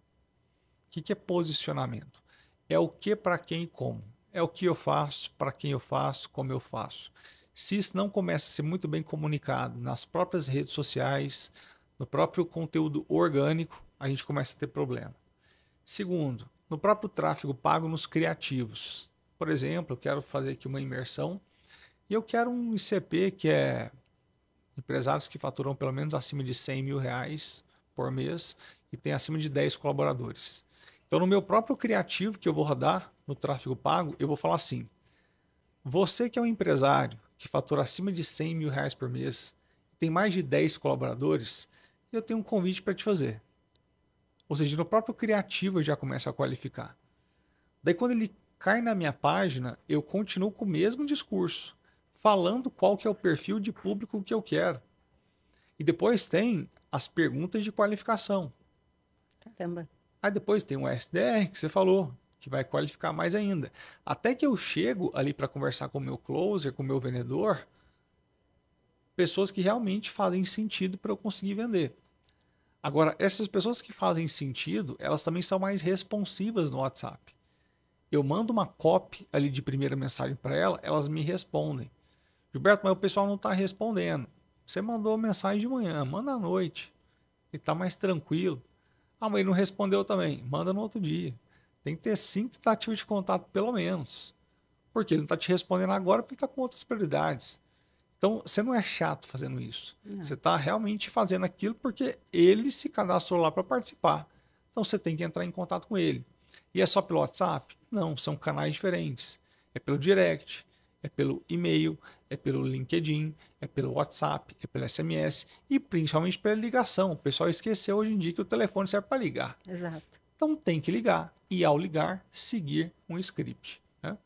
O que é posicionamento? É o que, para quem e como. É o que eu faço, para quem eu faço, como eu faço. Se isso não começa a ser muito bem comunicado nas próprias redes sociais, no próprio conteúdo orgânico, a gente começa a ter problema. Segundo, no próprio tráfego pago nos criativos. Por exemplo, eu quero fazer aqui uma imersão e eu quero um ICP que é empresários que faturam pelo menos acima de R$100 mil por mês e tem acima de 10 colaboradores. Então, no meu próprio criativo que eu vou rodar no tráfego pago, eu vou falar assim: você que é um empresário que fatura acima de R$100 mil por mês, tem mais de 10 colaboradores, eu tenho um convite para te fazer. Ou seja, no próprio criativo eu já começo a qualificar. Daí, quando ele cai na minha página, eu continuo com o mesmo discurso, falando qual que é o perfil de público que eu quero. E depois tem as perguntas de qualificação. Caramba. Aí depois tem o SDR, que você falou, que vai qualificar mais ainda. Até que eu chego ali para conversar com o meu closer, com o meu vendedor, pessoas que realmente fazem sentido para eu conseguir vender. Agora, essas pessoas que fazem sentido, elas também são mais responsivas no WhatsApp. Eu mando uma copy ali de primeira mensagem para ela, elas me respondem. Gilberto, mas o pessoal não está respondendo. Você mandou mensagem de manhã, manda à noite. Ele está mais tranquilo. Ah, mas ele não respondeu também. Manda no outro dia. Tem que ter 5 tentativas de contato, pelo menos. Porque ele não está te respondendo agora porque ele está com outras prioridades. Então, você não é chato fazendo isso. Não. Você está realmente fazendo aquilo porque ele se cadastrou lá para participar. Então, você tem que entrar em contato com ele. E é só pelo WhatsApp? Não, são canais diferentes. É pelo direct, é pelo e-mail, é pelo LinkedIn, é pelo WhatsApp, é pelo SMS e principalmente pela ligação. O pessoal esqueceu hoje em dia que o telefone serve para ligar. Exato. Então tem que ligar e ao ligar, seguir um script. Né?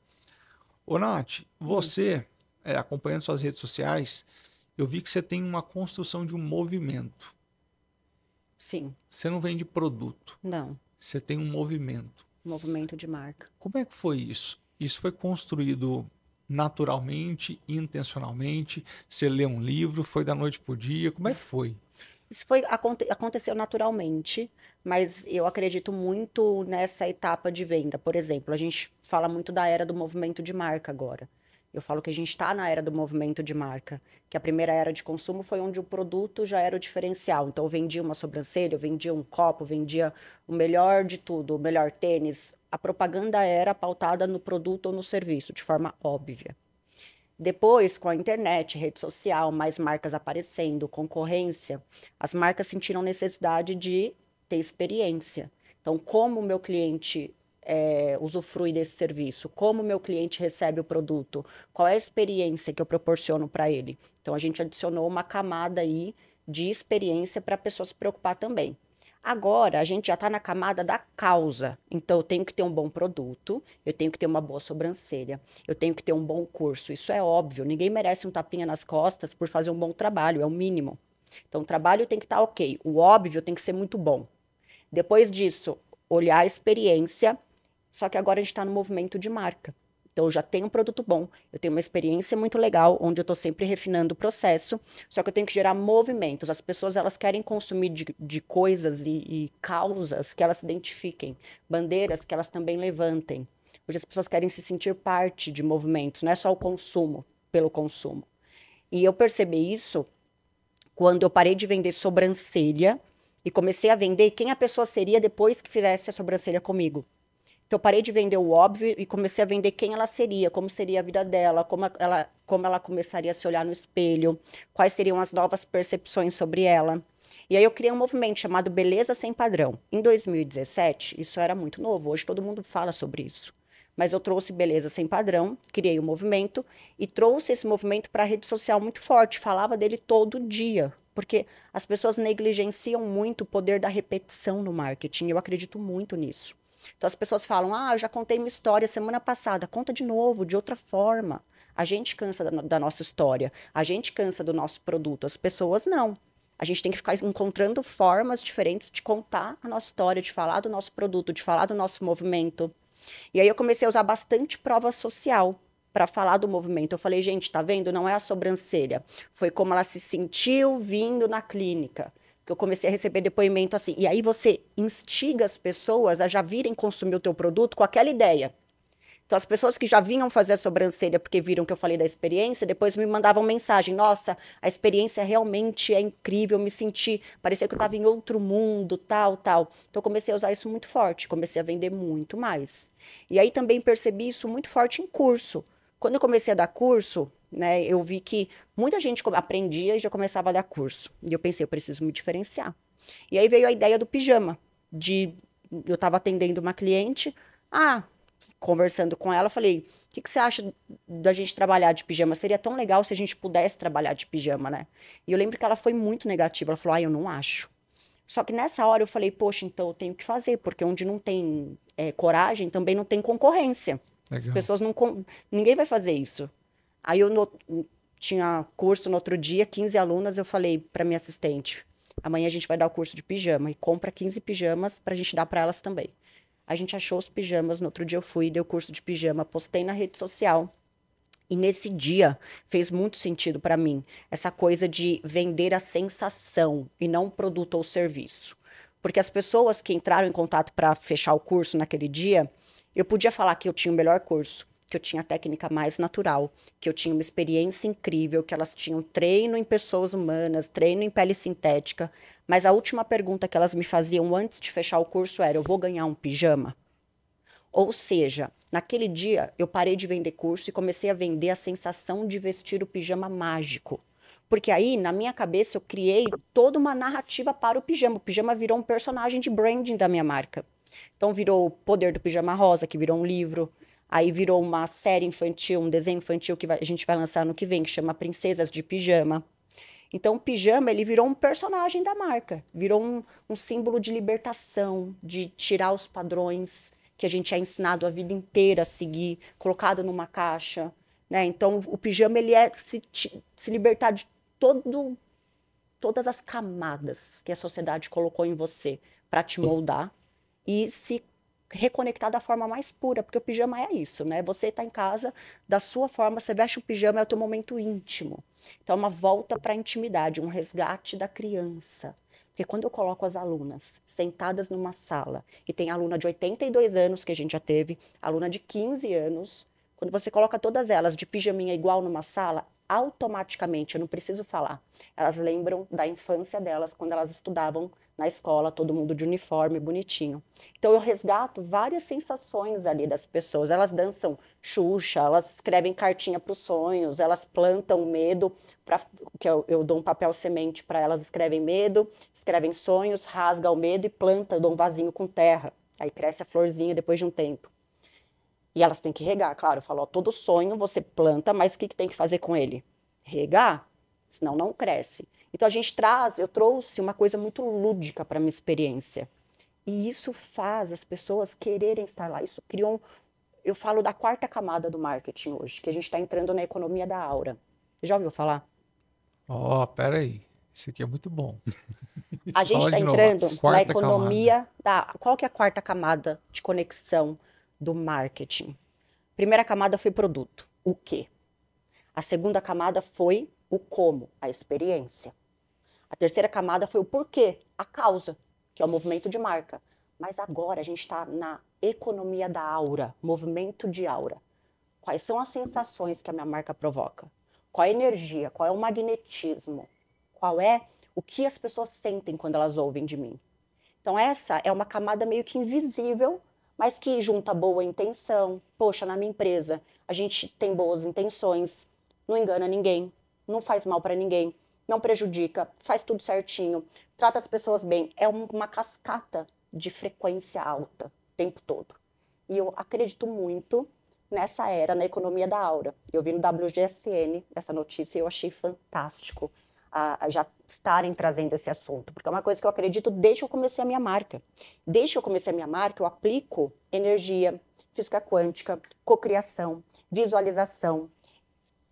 Ô Nath, você, acompanhando suas redes sociais, eu vi que você tem uma construção de um movimento. Sim. Você não vende produto. Não. Você tem um movimento. Movimento de marca. Como é que foi isso? Isso foi construído naturalmente, intencionalmente? Você lê um livro, foi da noite pro dia? Como é que foi? Isso aconteceu naturalmente, mas eu acredito muito nessa etapa de venda. Por exemplo, a gente fala muito da era do movimento de marca agora. Eu falo que a gente está na era do movimento de marca, que a primeira era de consumo foi onde o produto já era o diferencial. Então, eu vendia uma sobrancelha, eu vendia um copo, eu vendia o melhor de tudo, o melhor tênis. A propaganda era pautada no produto ou no serviço, de forma óbvia. Depois, com a internet, rede social, mais marcas aparecendo, concorrência, as marcas sentiram necessidade de ter experiência. Então, como o meu cliente usufrui desse serviço, como o meu cliente recebe o produto, qual é a experiência que eu proporciono para ele. Então, a gente adicionou uma camada aí de experiência para a pessoa se preocupar também. Agora, a gente já está na camada da causa. Então, eu tenho que ter um bom produto, eu tenho que ter uma boa sobrancelha, eu tenho que ter um bom curso. Isso é óbvio. Ninguém merece um tapinha nas costas por fazer um bom trabalho, é o mínimo. Então, o trabalho tem que estar ok. O óbvio tem que ser muito bom. Depois disso, olhar a experiência. Só que agora a gente está no movimento de marca. Então, eu já tenho um produto bom, eu tenho uma experiência muito legal, onde eu estou sempre refinando o processo, só que eu tenho que gerar movimentos. As pessoas, elas querem consumir de coisas e causas que elas se identifiquem, bandeiras que elas também levantem. Hoje as pessoas querem se sentir parte de movimentos, não é só o consumo pelo consumo. E eu percebi isso quando eu parei de vender sobrancelha e comecei a vender quem a pessoa seria depois que fizesse a sobrancelha comigo. Então, eu parei de vender o óbvio e comecei a vender quem ela seria, como seria a vida dela, como ela começaria a se olhar no espelho, quais seriam as novas percepções sobre ela. E aí eu criei um movimento chamado Beleza Sem Padrão. Em 2017, isso era muito novo, hoje todo mundo fala sobre isso. Mas eu trouxe Beleza Sem Padrão, criei um movimento e trouxe esse movimento para a rede social muito forte, falava dele todo dia, porque as pessoas negligenciam muito o poder da repetição no marketing, eu acredito muito nisso. Então as pessoas falam, eu já contei minha história semana passada, conta de novo, de outra forma. A gente cansa da nossa história, a gente cansa do nosso produto, as pessoas não. A gente tem que ficar encontrando formas diferentes de contar a nossa história, de falar do nosso produto, de falar do nosso movimento. E aí eu comecei a usar bastante prova social para falar do movimento. Eu falei, gente, tá vendo? Não é a sobrancelha. Foi como ela se sentiu vindo na clínica. Que eu comecei a receber depoimento assim. E aí você instiga as pessoas a já virem consumir o teu produto com aquela ideia. Então, as pessoas que já vinham fazer a sobrancelha porque viram que eu falei da experiência, depois me mandavam mensagem. Nossa, a experiência realmente é incrível, me senti, parecia que eu estava em outro mundo, tal, tal. Então, eu comecei a usar isso muito forte, comecei a vender muito mais. E aí também percebi isso muito forte em curso. Quando eu comecei a dar curso, né, eu vi que muita gente aprendia e já começava a dar curso. E eu pensei, eu preciso me diferenciar. E aí veio a ideia do pijama. Eu estava atendendo uma cliente, conversando com ela, falei, o que você acha da gente trabalhar de pijama? Seria tão legal se a gente pudesse trabalhar de pijama, né? E eu lembro que ela foi muito negativa, ela falou, eu não acho. Só que nessa hora eu falei, poxa, então eu tenho que fazer, porque onde não tem coragem, também não tem concorrência. Legal. As pessoas não... Ninguém vai fazer isso. Aí eu tinha curso no outro dia, 15 alunas, eu falei para minha assistente, amanhã a gente vai dar o curso de pijama, e compra 15 pijamas pra gente dar para elas também. A gente achou os pijamas, no outro dia eu fui, dei o curso de pijama, postei na rede social. E nesse dia fez muito sentido para mim essa coisa de vender a sensação e não produto ou serviço. Porque as pessoas que entraram em contato para fechar o curso naquele dia, eu podia falar que eu tinha o melhor curso, que eu tinha a técnica mais natural, que eu tinha uma experiência incrível, que elas tinham treino em pessoas humanas, treino em pele sintética, mas a última pergunta que elas me faziam antes de fechar o curso era, eu vou ganhar um pijama? Ou seja, naquele dia eu parei de vender curso e comecei a vender a sensação de vestir o pijama mágico. Porque aí, na minha cabeça, eu criei toda uma narrativa para o pijama. O pijama virou um personagem de branding da minha marca. Então virou o Poder do Pijama Rosa, que virou um livro. Aí virou uma série infantil, um desenho infantil que a gente vai lançar no que vem, que chama Princesas de Pijama. Então o pijama, ele virou um personagem da marca. Virou um símbolo de libertação, de tirar os padrões que a gente é ensinado a vida inteira a seguir, colocado numa caixa, né? Então o pijama, ele é se libertar de todas as camadas que a sociedade colocou em você para te moldar e se reconectar da forma mais pura, porque o pijama é isso, né? Você tá em casa, da sua forma, você veste o pijama, é o teu momento íntimo. Então, é uma volta para a intimidade, um resgate da criança. Porque quando eu coloco as alunas sentadas numa sala, e tem aluna de 82 anos, que a gente já teve, aluna de 15 anos, quando você coloca todas elas de pijaminha igual numa sala, automaticamente, eu não preciso falar, elas lembram da infância delas, quando elas estudavam na escola, todo mundo de uniforme, bonitinho. Então eu resgato várias sensações ali das pessoas. Elas dançam Xuxa, elas escrevem cartinha para os sonhos, elas plantam medo, que eu dou um papel semente para elas, escrevem medo, escrevem sonhos, rasga o medo e planta, eu dou um vasinho com terra. Aí cresce a florzinha depois de um tempo. E elas têm que regar, claro, eu falo, todo sonho você planta, mas o que tem que fazer com ele? Regar, senão não cresce. Então eu trouxe uma coisa muito lúdica para a minha experiência. E isso faz as pessoas quererem estar lá. Isso criou eu falo da quarta camada do marketing hoje, que a gente está entrando na economia da aura. Você já ouviu falar? Pera aí. Isso aqui é muito bom. A gente está entrando na economia da... Qual que é a quarta camada de conexão do marketing? Primeira camada foi produto. O quê? A segunda camada foi o como, a experiência. A terceira camada foi o porquê, a causa, que é o movimento de marca. Mas agora a gente está na economia da aura, movimento de aura. Quais são as sensações que a minha marca provoca? Qual é a energia? Qual é o magnetismo? Qual é o que as pessoas sentem quando elas ouvem de mim? Então essa é uma camada meio que invisível, mas que junta boa intenção. Poxa, na minha empresa, a gente tem boas intenções, não engana ninguém, não faz mal para ninguém, não prejudica, faz tudo certinho, trata as pessoas bem. É uma cascata de frequência alta o tempo todo. E eu acredito muito nessa era, na economia da aura. Eu vi no WGSN essa notícia e eu achei fantástico a já estarem trazendo esse assunto, porque é uma coisa que eu acredito desde que eu comecei a minha marca. Desde que eu comecei a minha marca, eu aplico energia, física quântica, cocriação, visualização,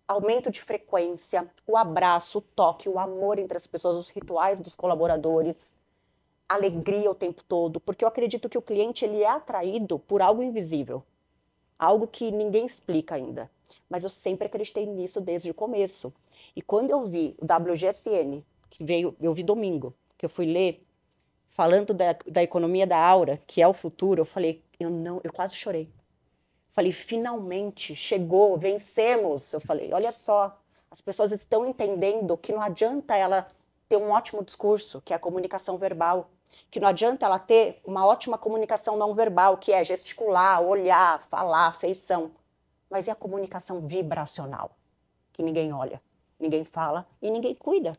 aumento de frequência, o abraço, o toque, o amor entre as pessoas, os rituais dos colaboradores, alegria o tempo todo, porque eu acredito que o cliente ele é atraído por algo invisível, algo que ninguém explica ainda. Mas eu sempre acreditei nisso desde o começo. E quando eu vi o WGSN, que veio, eu vi domingo, que eu fui ler, falando da economia da aura, que é o futuro, eu falei, eu quase chorei. Falei, finalmente, chegou, vencemos. Eu falei, olha só, as pessoas estão entendendo que não adianta ela ter um ótimo discurso, que é a comunicação verbal, que não adianta ela ter uma ótima comunicação não verbal, que é gesticular, olhar, falar, feição, mas é a comunicação vibracional, que ninguém olha, ninguém fala e ninguém cuida.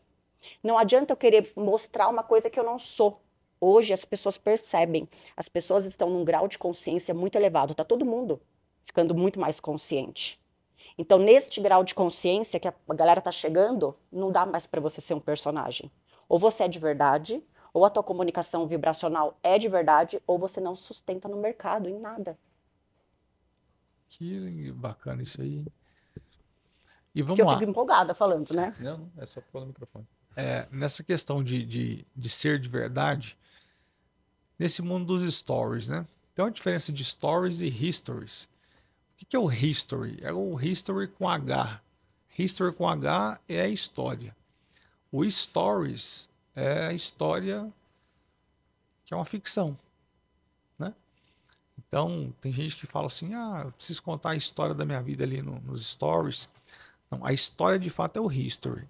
Não adianta eu querer mostrar uma coisa que eu não sou. Hoje as pessoas percebem, as pessoas estão num grau de consciência muito elevado, tá todo mundo ficando muito mais consciente. Então, neste grau de consciência que a galera tá chegando, não dá mais para você ser um personagem. Ou você é de verdade, ou a tua comunicação vibracional é de verdade, ou você não sustenta no mercado em nada. Que bacana isso aí. E vamos Porque eu lá. fico empolgada falando, né? Não, é só pôr no microfone. Nessa questão de ser de verdade, nesse mundo dos stories, né? Tem uma diferença de stories e histories. O que é o history? É o history com H. History com H é a história. O stories é a história que é uma ficção, né? Então, tem gente que fala assim, eu preciso contar a história da minha vida ali nos stories. Não, a história de fato é o history.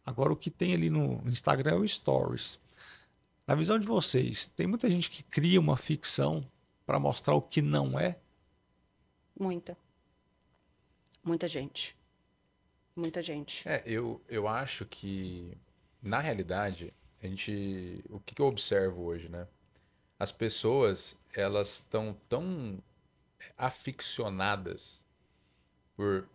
Agora, o que tem ali no Instagram é o stories. Na visão de vocês, tem muita gente que cria uma ficção para mostrar o que não é? Muita. Muita gente. Muita gente. Eu acho que, na realidade, o que eu observo hoje, né? As pessoas, elas estão tão aficionadas por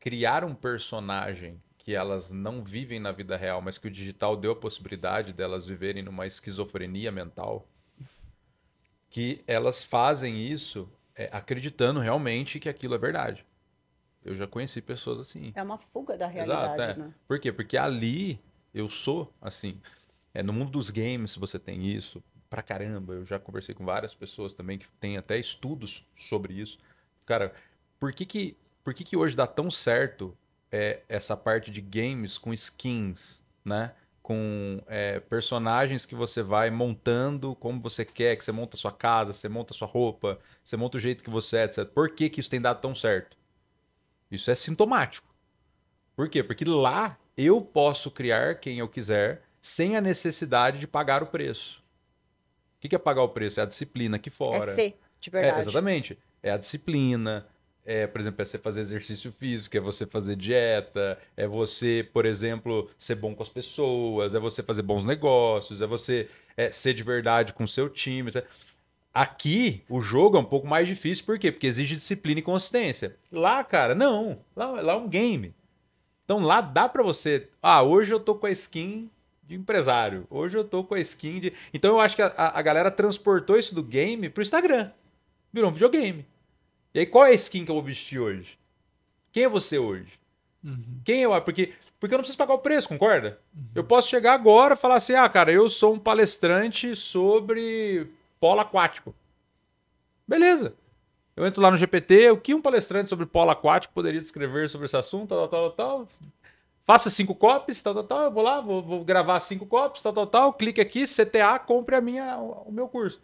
criar um personagem que elas não vivem na vida real, mas que o digital deu a possibilidade delas viverem numa esquizofrenia mental, que elas fazem isso acreditando realmente que aquilo é verdade. Eu já conheci pessoas assim. É uma fuga da Exato, realidade, né? Por quê? Porque ali eu sou assim. No mundo dos games você tem isso pra caramba. Eu já conversei com várias pessoas também que têm até estudos sobre isso. Cara, por que hoje dá tão certo essa parte de games com skins, né? Com personagens que você vai montando como você quer, que você monta a sua casa, você monta a sua roupa, você monta o jeito que você é, etc. Por que isso tem dado tão certo? Isso é sintomático. Por quê? Porque lá eu posso criar quem eu quiser sem a necessidade de pagar o preço. O que é pagar o preço? É a disciplina aqui fora. É ser, de verdade. Exatamente. É a disciplina. Por exemplo, é você fazer exercício físico, é você fazer dieta, é você, por exemplo, ser bom com as pessoas, é você fazer bons negócios, é você ser de verdade com o seu time. Etc. Aqui, o jogo é um pouco mais difícil, por quê? Porque exige disciplina e consistência. Lá, cara, não. Lá é um game. Então lá dá pra você... hoje eu tô com a skin de empresário. Hoje eu tô com a skin de... Então eu acho que a galera transportou isso do game pro Instagram. Virou um videogame. E aí qual é a skin que eu vou vestir hoje? Quem é você hoje? Uhum. Quem eu... Porque eu não preciso pagar o preço, concorda? Uhum. Eu posso chegar agora e falar assim, cara, eu sou um palestrante sobre polo aquático. Beleza. Eu entro lá no GPT, o que um palestrante sobre polo aquático poderia descrever sobre esse assunto, tal. Faça 5 copies, tal. Eu vou lá, vou gravar 5 copies, tal. Clique aqui, CTA, compre o meu curso.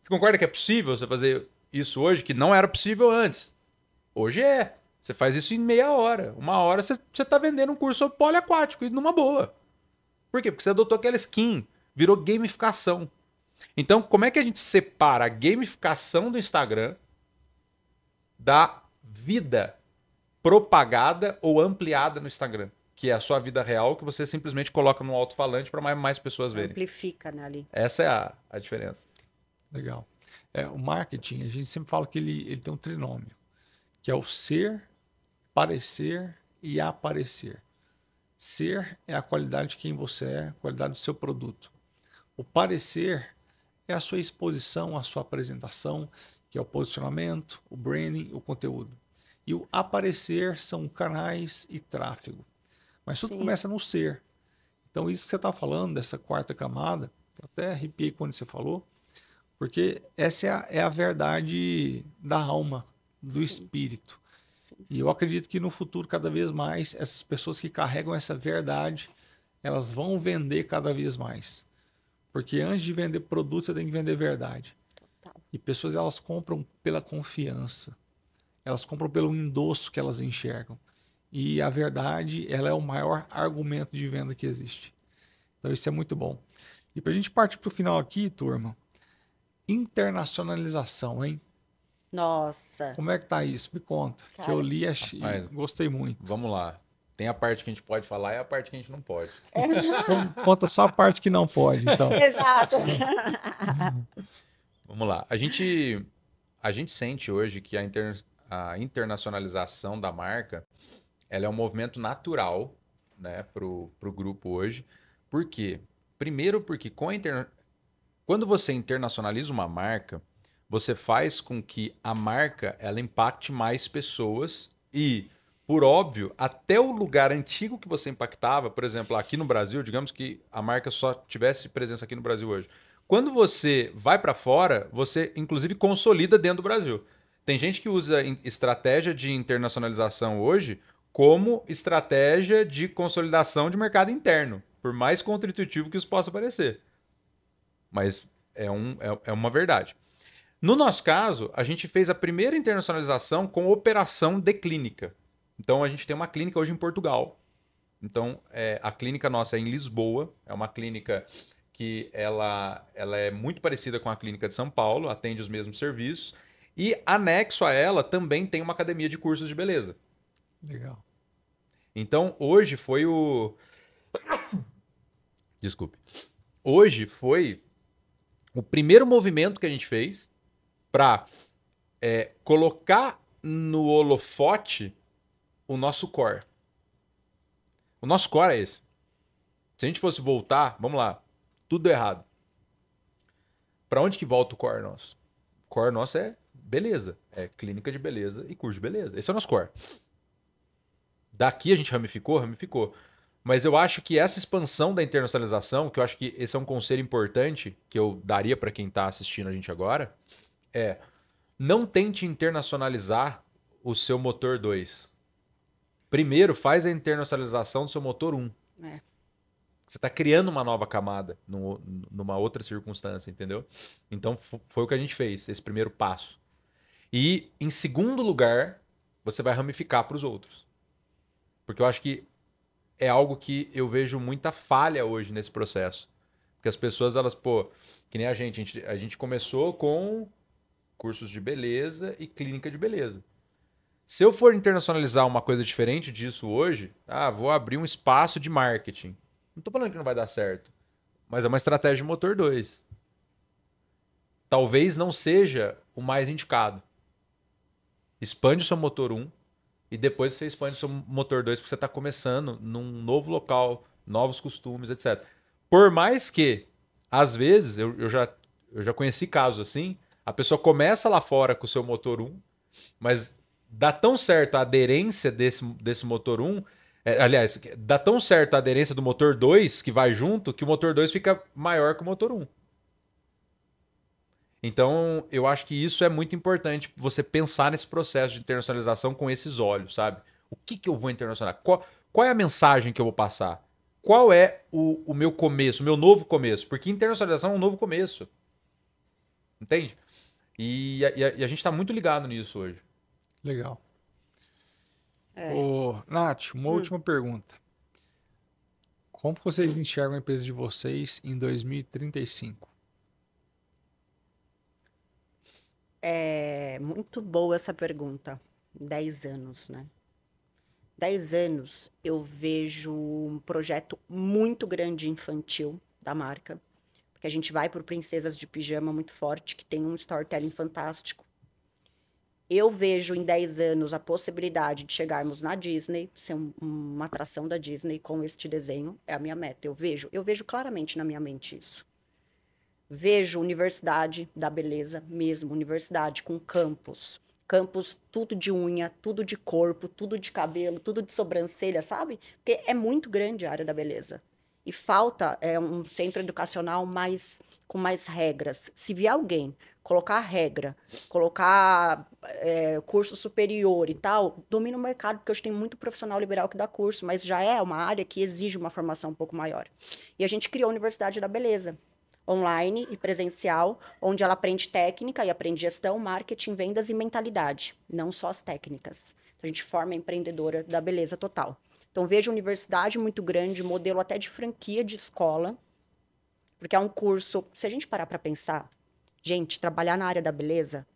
Você concorda que é possível você fazer isso hoje, que não era possível antes? Hoje é. Você faz isso em meia hora. 1 hora você está vendendo um curso sobre polo aquático, e numa boa. Por quê? Porque você adotou aquela skin, virou gamificação. Então, como é que a gente separa a gamificação do Instagram da vida propagada ou ampliada no Instagram? Que é a sua vida real, que você simplesmente coloca no alto-falante para mais pessoas verem. Amplifica, né, ali. Essa é a diferença. Legal. O marketing, a gente sempre fala que ele tem um trinômio, que é o ser, parecer e aparecer. Ser é a qualidade de quem você é, a qualidade do seu produto. O parecer é a sua exposição, a sua apresentação, que é o posicionamento, o branding, o conteúdo. E o aparecer são canais e tráfego. Mas tudo começa no ser. Então, isso que você está falando, dessa quarta camada, eu até arrepiei quando você falou, porque essa é a verdade da alma, do espírito. Sim. E eu acredito que no futuro, cada vez mais, essas pessoas que carregam essa verdade, elas vão vender cada vez mais. Porque antes de vender produto, você tem que vender verdade. Total. E pessoas, elas compram pela confiança. Elas compram pelo endosso que elas enxergam. E a verdade, ela é o maior argumento de venda que existe. Então isso é muito bom. E para a gente partir para o final aqui, turma, internacionalização, hein? Nossa. Como é que tá isso? Me conta. Cara, que eu li e gostei muito. Vamos lá. Tem a parte que a gente pode falar e a parte que a gente não pode. Então, conta só a parte que não pode, então. Exato. Vamos lá. A gente sente hoje que a internacionalização da marca, ela é um movimento natural, né, pro grupo hoje. Por quê? Primeiro porque quando você internacionaliza uma marca, você faz com que a marca ela impacte mais pessoas e, por óbvio, até o lugar antigo que você impactava, por exemplo, aqui no Brasil, digamos que a marca só tivesse presença aqui no Brasil hoje. Quando você vai para fora, você inclusive consolida dentro do Brasil. Tem gente que usa estratégia de internacionalização hoje como estratégia de consolidação de mercado interno, por mais contra-intuitivo que isso possa parecer. Mas é uma verdade. No nosso caso, a gente fez a primeira internacionalização com operação de clínica. Então, a gente tem uma clínica hoje em Portugal. Então, a clínica nossa é em Lisboa. É uma clínica que ela é muito parecida com a clínica de São Paulo, atende os mesmos serviços. E, anexo a ela, também tem uma academia de cursos de beleza. Legal. Então, hoje foi o... Desculpe. Hoje foi o primeiro movimento que a gente fez para colocar no holofote o nosso core. O nosso core é esse. Se a gente fosse voltar, vamos lá, tudo errado. Para onde que volta o core nosso? O core nosso é beleza, é clínica de beleza e curso de beleza. Esse é o nosso core. Daqui a gente ramificou. Mas eu acho que essa expansão da internacionalização, que eu acho que esse é um conselho importante que eu daria para quem está assistindo a gente agora, não tente internacionalizar o seu motor 2. Primeiro, faz a internacionalização do seu motor 1. Você está criando uma nova camada numa outra circunstância, entendeu? Então, foi o que a gente fez, esse primeiro passo. E, em segundo lugar, você vai ramificar para os outros. Porque eu acho que é algo que eu vejo muita falha hoje nesse processo. Porque as pessoas, elas, que nem a gente começou com cursos de beleza e clínica de beleza. Se eu for internacionalizar uma coisa diferente disso hoje, vou abrir um espaço de marketing. Não estou falando que não vai dar certo, mas é uma estratégia de motor 2. Talvez não seja o mais indicado. Expande o seu motor 1 e depois você expande o seu motor 2 porque você está começando num novo local, novos costumes, etc. Por mais que, às vezes, eu já conheci casos assim, a pessoa começa lá fora com o seu motor 1, mas dá tão certo a aderência desse motor 1, aliás, dá tão certo a aderência do motor 2 que vai junto, que o motor 2 fica maior que o motor 1. Então, eu acho que isso é muito importante, você pensar nesse processo de internacionalização com esses olhos, sabe? O que eu vou internacionalizar? Qual é a mensagem que eu vou passar? Qual é o meu começo, o meu novo começo? Porque internacionalização é um novo começo. Entende? E a gente está muito ligado nisso hoje. Legal. Ô, Nath, uma última pergunta. Como vocês enxergam a empresa de vocês em 2035? É muito boa essa pergunta. 10 anos, né? 10 anos eu vejo um projeto muito grande infantil da marca, porque a gente vai por Princesas de Pijama muito forte, que tem um storytelling fantástico. Eu vejo em 10 anos a possibilidade de chegarmos na Disney, ser uma atração da Disney com este desenho, é a minha meta. Eu vejo claramente na minha mente isso. Vejo universidade da beleza mesmo, universidade com campus. Campus tudo de unha, tudo de corpo, tudo de cabelo, tudo de sobrancelha, sabe? Porque é muito grande a área da beleza. E falta um centro educacional com mais regras. Se vier alguém colocar regra, colocar curso superior e tal, domina o mercado, porque hoje tem muito profissional liberal que dá curso, mas já é uma área que exige uma formação um pouco maior. E a gente criou a Universidade da Beleza, online e presencial, onde ela aprende técnica e aprende gestão, marketing, vendas e mentalidade, não só as técnicas. Então, a gente forma a empreendedora da beleza total. Então, vejo universidade muito grande, modelo até de franquia de escola, porque é um curso, se a gente parar para pensar, gente, trabalhar na área da beleza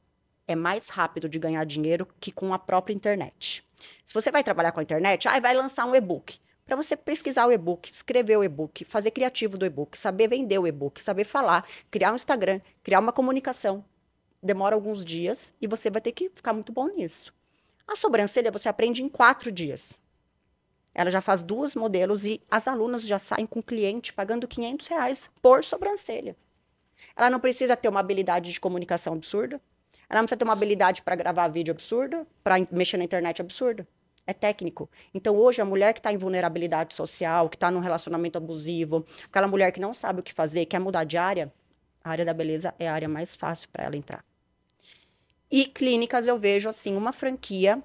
é mais rápido de ganhar dinheiro que com a própria internet. Se você vai trabalhar com a internet, vai lançar um e-book. Para você pesquisar o e-book, escrever o e-book, fazer criativo do e-book, saber vender o e-book, saber falar, criar um Instagram, criar uma comunicação. Demora alguns dias e você vai ter que ficar muito bom nisso. A sobrancelha você aprende em 4 dias. Ela já faz 2 modelos e as alunas já saem com o cliente pagando R$ 500 por sobrancelha. Ela não precisa ter uma habilidade de comunicação absurda. Ela não precisa ter uma habilidade para gravar vídeo absurda, para mexer na internet absurda. É técnico. Então, hoje, a mulher que está em vulnerabilidade social, que está num relacionamento abusivo, aquela mulher que não sabe o que fazer, quer mudar de área, a área da beleza é a área mais fácil para ela entrar. E clínicas, eu vejo, assim, uma franquia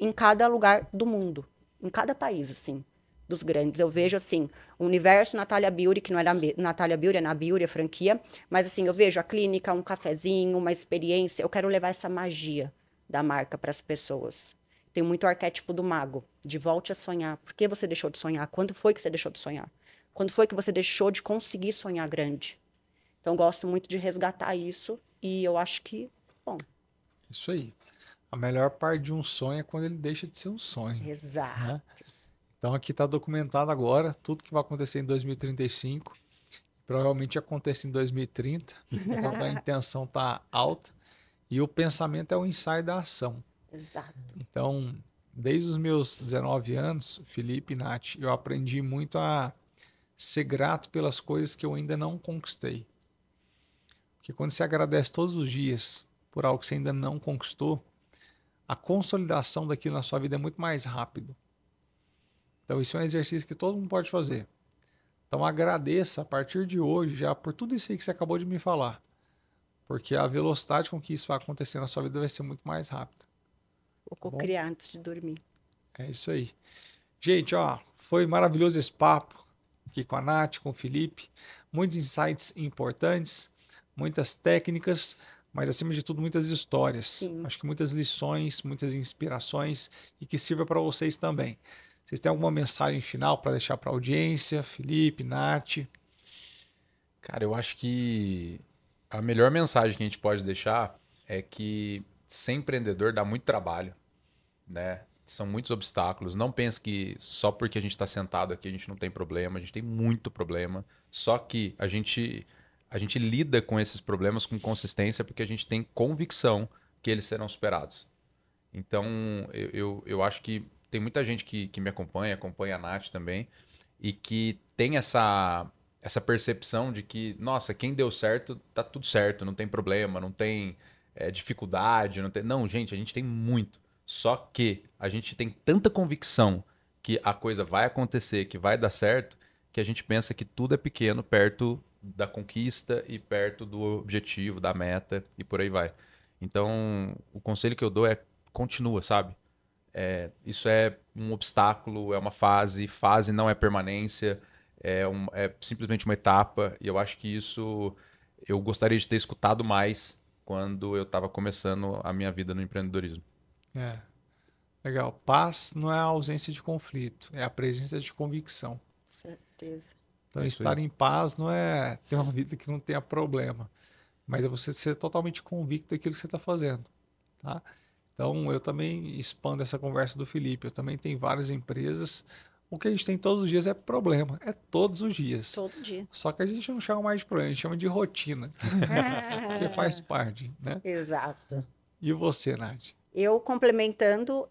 em cada lugar do mundo. Em cada país, assim, dos grandes. Eu vejo, assim, o universo Natália Beauty, que não é Natália Beauty, é na Beauty, a franquia. Mas, assim, eu vejo a clínica, um cafezinho, uma experiência. Eu quero levar essa magia da marca para as pessoas. Tem muito arquétipo do mago, de volte a sonhar. Por que você deixou de sonhar? Quando foi que você deixou de sonhar? Quando foi que você deixou de conseguir sonhar grande? Então, gosto muito de resgatar isso e eu acho que, bom. Isso aí. A melhor parte de um sonho é quando ele deixa de ser um sonho. Exato. Né? Então aqui está documentado agora tudo que vai acontecer em 2035. Provavelmente acontece em 2030. Então a intenção está alta. E o pensamento é o ensaio da ação. Exato. Então, desde os meus 19 anos, Felipe e Nath, eu aprendi muito a ser grato pelas coisas que eu ainda não conquistei. Porque quando você agradece todos os dias por algo que você ainda não conquistou, a consolidação daquilo na sua vida é muito mais rápido. Então, isso é um exercício que todo mundo pode fazer. Então, agradeça a partir de hoje já por tudo isso aí que você acabou de me falar. Porque a velocidade com que isso vai acontecer na sua vida vai ser muito mais rápida. Vou criar antes de dormir. É isso aí. Gente, foi maravilhoso esse papo aqui com a Nath, com o Felipe. Muitos insights importantes, muitas técnicas, mas acima de tudo muitas histórias. Sim. Acho que muitas lições, muitas inspirações e que sirva para vocês também. Vocês têm alguma mensagem final para deixar para a audiência? Felipe, Nath? Cara, eu acho que a melhor mensagem que a gente pode deixar é que ser empreendedor dá muito trabalho, né? São muitos obstáculos. Não pense que só porque a gente está sentado aqui a gente não tem problema. A gente tem muito problema. Só que a gente lida com esses problemas com consistência porque a gente tem convicção que eles serão superados. Então, eu acho que tem muita gente que me acompanha a Nath também, e que tem essa percepção de que, nossa, quem deu certo, tá tudo certo, não tem problema, não tem dificuldade, não tem... Não, gente, a gente tem muito. Só que a gente tem tanta convicção que a coisa vai acontecer, que vai dar certo, que a gente pensa que tudo é pequeno perto da conquista e perto do objetivo, da meta e por aí vai. Então, o conselho que eu dou é continua, sabe? Isso é um obstáculo, é uma fase não é permanência, é simplesmente uma etapa, e eu acho que isso eu gostaria de ter escutado mais quando eu estava começando a minha vida no empreendedorismo. Legal. Paz não é a ausência de conflito, é a presença de convicção. Certeza. Então, estar em paz não é ter uma vida que não tenha problema, mas é você ser totalmente convicto daquilo que você está fazendo, tá? Então, eu também expando essa conversa do Felipe. Eu também tenho várias empresas. O que a gente tem todos os dias é problema. É todos os dias. Todo dia. Só que a gente não chama mais de problema, a gente chama de rotina. Porque faz parte, né? Exato. E você, Nath? Eu complementando,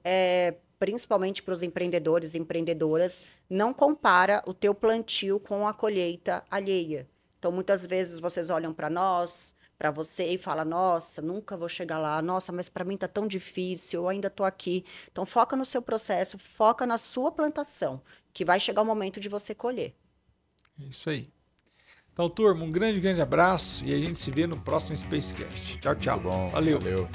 principalmente para os empreendedores e empreendedoras, não compara o teu plantio com a colheita alheia. Então, muitas vezes vocês olham para nós, para você e falam, nossa, nunca vou chegar lá, nossa, mas para mim tá tão difícil, eu ainda tô aqui. Então, foca no seu processo, foca na sua plantação, que vai chegar o momento de você colher. É isso aí. Então, turma, um grande, grande abraço e a gente se vê no próximo Spacecast. Tchau, tchau. Muito bom. Valeu. Valeu.